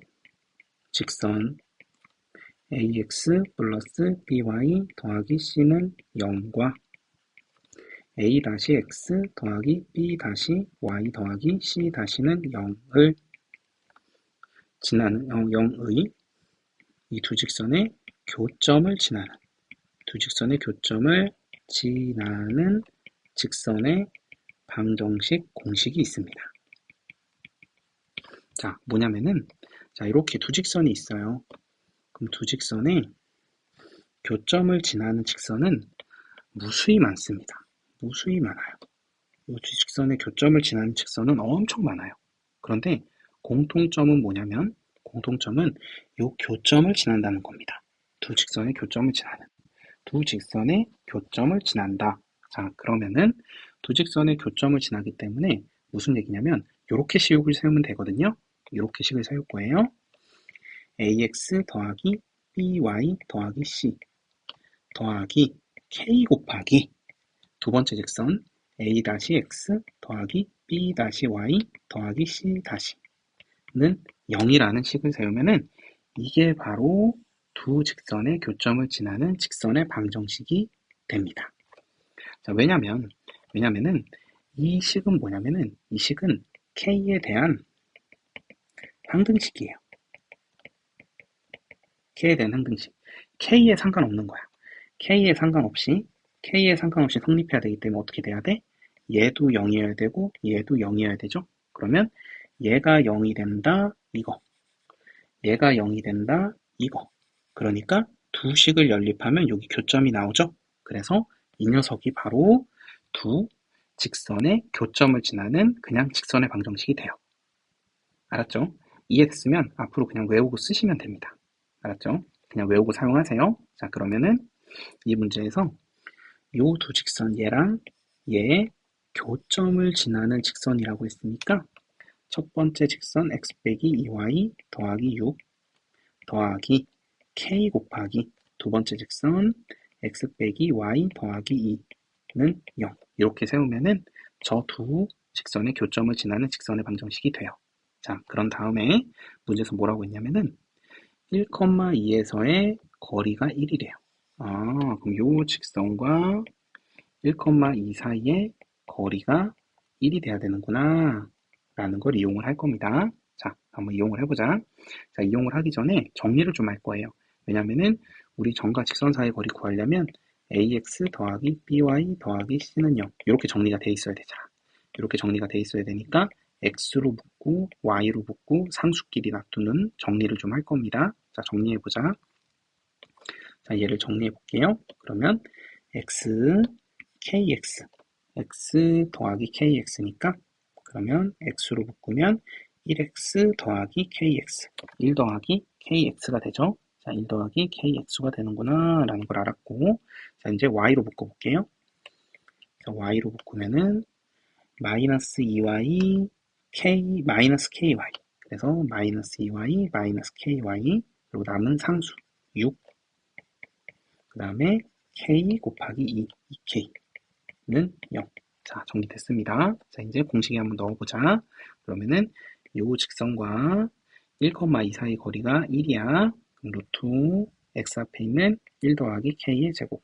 직선의 ax 플러스 by 더하기 c는 0과 a-x 더하기 b-y 더하기 c-는 0을 지나는 0의 이 두 직선의 교점을 지나는 직선의 방정식 공식이 있습니다. 자, 뭐냐면은 자, 이렇게 두 직선이 있어요. 그럼 두 직선의 교점을 지나는 직선은 무수히 많습니다. 무수히 많아요. 이 두 직선의 교점을 지나는 직선은 엄청 많아요. 그런데 공통점은 뭐냐면 공통점은 이 교점을 지난다는 겁니다. 두 직선의 교점을 지나는. 두 직선의 교점을 지난다. 자, 그러면은 두 직선의 교점을 지나기 때문에 무슨 얘기냐면 이렇게 식을 세우면 되거든요. 이렇게 식을 세울 거예요. ax 더하기 by 더하기 c 더하기 k 곱하기 두 번째 직선 a-x 더하기 b-y 더하기 c-는 0이라는 식을 세우면은 이게 바로 두 직선의 교점을 지나는 직선의 방정식이 됩니다. 자, 왜냐면은 이 식은 뭐냐면은 이 식은 k에 대한 항등식이에요. k에 대한 항등식. k에 상관없는 거야. k에 상관없이 성립해야 되기 때문에 어떻게 돼야 돼? 얘도 0이어야 되고 얘도 0이어야 되죠. 그러면 얘가 0이 된다 이거, 얘가 0이 된다 이거. 그러니까 두 식을 연립하면 여기 교점이 나오죠. 그래서 이 녀석이 바로 두 직선의 교점을 지나는 그냥 직선의 방정식이 돼요. 알았죠? 이해됐으면 앞으로 그냥 외우고 쓰시면 됩니다. 알았죠? 그냥 외우고 사용하세요. 자, 그러면은 이 문제에서 요 두 직선 얘랑 얘의 교점을 지나는 직선이라고 했으니까 첫 번째 직선 x 빼기 2y 더하기 6 더하기 k 곱하기 두 번째 직선 x 빼기 y 더하기 2는 0 이렇게 세우면은 저 두 직선의 교점을 지나는 직선의 방정식이 돼요. 자, 그런 다음에 문제에서 뭐라고 했냐면은 1,2에서의 거리가 1이래요. 그럼 요 직선과 1,2 사이의 거리가 1이 돼야 되는구나 라는 걸 이용을 할 겁니다. 자, 한번 이용을 해보자. 자, 이용을 하기 전에 정리를 좀 할 거예요. 왜냐면은 우리 점과 직선 사이의 거리 구하려면 ax 더하기 by 더하기 c는 0 이렇게 정리가 돼 있어야 되잖아. 이렇게 정리가 돼 있어야 되니까 x로 묶고 y로 묶고 상수끼리 놔두는 정리를 좀 할 겁니다. 자, 정리해보자. 자, 얘를 정리해 볼게요. 그러면 x, kx, x 더하기 kx니까 그러면 x로 묶으면 1x 더하기 kx, 1 더하기 kx가 되죠. 자, 1 더하기 kx가 되는구나 라는 걸 알았고, 자, 이제 y로 묶어볼게요. 자, y로 묶으면은 마이너스 2y, 마이너스 ky. 그래서 마이너스 2y, 마이너스 ky, 그리고 남은 상수 6, 그 다음에 k 곱하기 2, 2k는 0. 자, 정리됐습니다. 자, 이제 공식에 한번 넣어보자. 그러면은 요 직선과 1,2 사이 거리가 1이야. 그럼 루트 x 앞에 있는 1 더하기 k의 제곱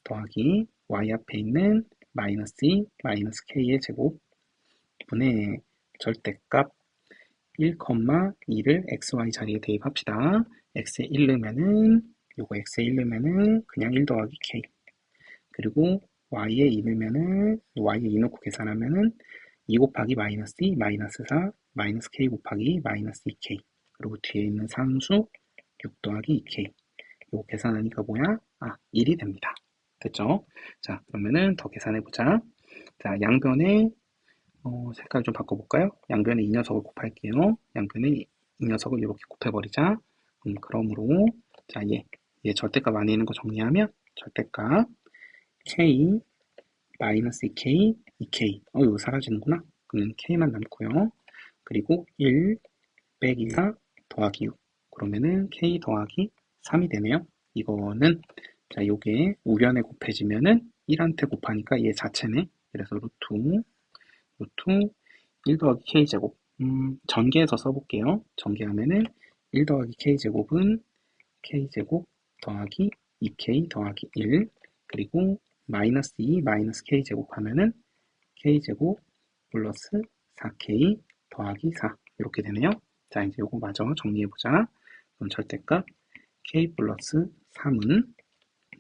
더하기 y 앞에 있는 마이너스 2, 마이너스 k의 제곱 분의 절대값 1,2를 xy 자리에 대입합시다. x에 1 넣으면은 요거 x에 1 넣으면은 그냥 1 더하기 k 그리고 y에 2 넣으면은 y에 2 넣고 계산하면은 2 곱하기 마이너스 2 마이너스 4 마이너스 k 곱하기 마이너스 2k 그리고 뒤에 있는 상수 6 더하기 2k 요거 계산하니까 뭐야? 1이 됩니다. 됐죠? 자, 그러면은 더 계산해보자. 자, 양변에 색깔 좀 바꿔볼까요? 양변에 이 녀석을 곱할게요. 양변에 이 녀석을 이렇게 곱해버리자. 그러므로 자, 얘 절대값 안에 있는 거 정리하면 절대값 k 마이너스 2k, 2k 이거 사라지는구나. 그러면 k만 남고요. 그리고 1 빼기 4 더하기 6 그러면은 k 더하기 3이 되네요. 이거는 자, 요게 우변에 곱해지면은 1한테 곱하니까 얘 자체네. 그래서 루트 1 더하기 k제곱 전개해서 써볼게요. 전개하면은 1 더하기 k제곱은 k제곱 더하기 2k 더하기 1 그리고 마이너스 2 마이너스 k제곱 하면은 k제곱 플러스 4k 더하기 4 이렇게 되네요. 자, 이제 요거 마저 정리해보자. 그럼 절대값 k 플러스 3은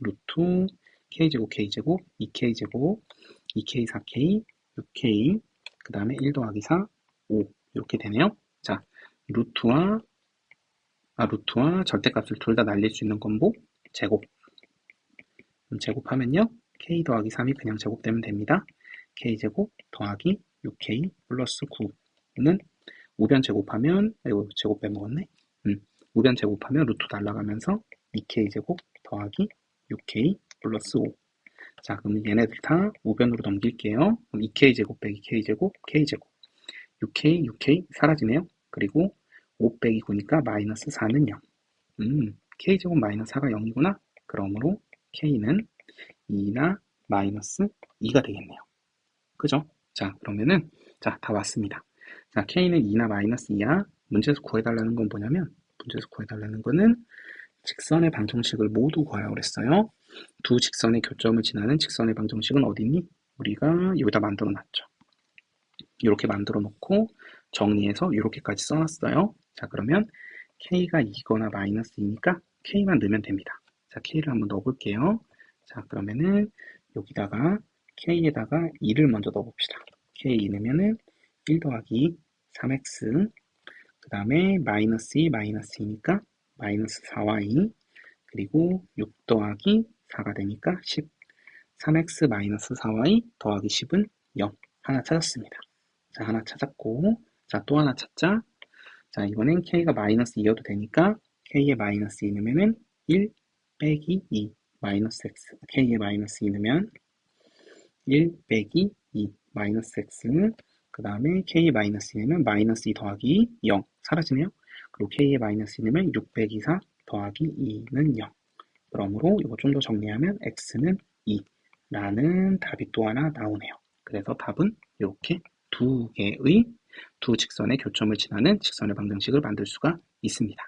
루트 k제곱 k제곱 2k제곱 2k 4k 6k 그 다음에 1 더하기 4 5 이렇게 되네요. 자, 루트와 절대값을 둘 다 날릴 수 있는 건보 제곱. 그럼 제곱하면요. k 더하기 3이 그냥 제곱되면 됩니다. k제곱 더하기 6k 플러스 9는 우변 제곱하면 제곱 빼먹었네. 우변 제곱하면 루트 날라가면서 2k제곱 더하기 6k 플러스 5. 자, 그럼 얘네들 다 우변으로 넘길게요. 그럼 2k제곱 빼기 k제곱 k제곱 6k 사라지네요. 그리고 5 빼기 9니까 마이너스 4는 0. k제곱 마이너스 4가 0이구나. 그러므로 k는 2나 마이너스 2가 되겠네요. 그죠? 자, 그러면은 자, 다 왔습니다. 자, k는 2나 마이너스 2야. 문제에서 구해달라는 건 뭐냐면 문제에서 구해달라는 거는 직선의 방정식을 모두 구하라고 그랬어요. 두 직선의 교점을 지나는 직선의 방정식은 어디니? 우리가 여기다 만들어 놨죠. 이렇게 만들어 놓고 정리해서 이렇게까지 써놨어요. 자, 그러면 k가 2거나 마이너스 2니까 k만 넣으면 됩니다. 자, k를 한번 넣어볼게요. 자, 그러면은 여기다가 k에다가 2를 먼저 넣어봅시다. k 넣으면은 1 더하기 3x 그 다음에 마이너스 2 마이너스 2니까 마이너스 4y 그리고 6 더하기 4가 되니까 10 3x 마이너스 4y 더하기 10은 0 하나 찾았습니다. 자, 하나 찾았고 자, 또 하나 찾자. 자, 이번엔 k가 마이너스 2여도 되니까 k에 마이너스 2 넣으면은 1 빼기 2 마이너스 x k에 마이너스 2 넣으면 1 빼기 2 마이너스 x 그 다음에 k에 마이너스 2 넣으면 마이너스 2 더하기 0 사라지네요. 그리고 k에 마이너스 2 넣으면 6 빼기 4 더하기 2는 0. 그러므로 이거 좀 더 정리하면 x는 2라는 답이 또 하나 나오네요. 그래서 답은 이렇게 두 개의 두 직선의 교점을 지나는 직선의 방정식을 만들 수가 있습니다.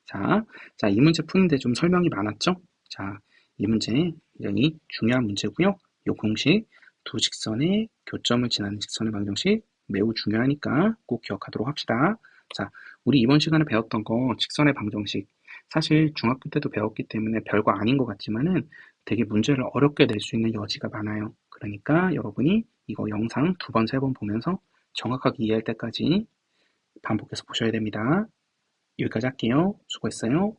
자, 이 문제 푸는데 좀 설명이 많았죠? 자, 이 문제 굉장히 중요한 문제고요. 이 공식 두 직선의 교점을 지나는 직선의 방정식 매우 중요하니까 꼭 기억하도록 합시다. 자, 우리 이번 시간에 배웠던 거 직선의 방정식 사실 중학교 때도 배웠기 때문에 별거 아닌 것 같지만은 되게 문제를 어렵게 낼 수 있는 여지가 많아요. 그러니까 여러분이 이거 영상 2번, 3번 보면서 정확하게 이해할 때까지 반복해서 보셔야 됩니다. 여기까지 할게요. 수고했어요.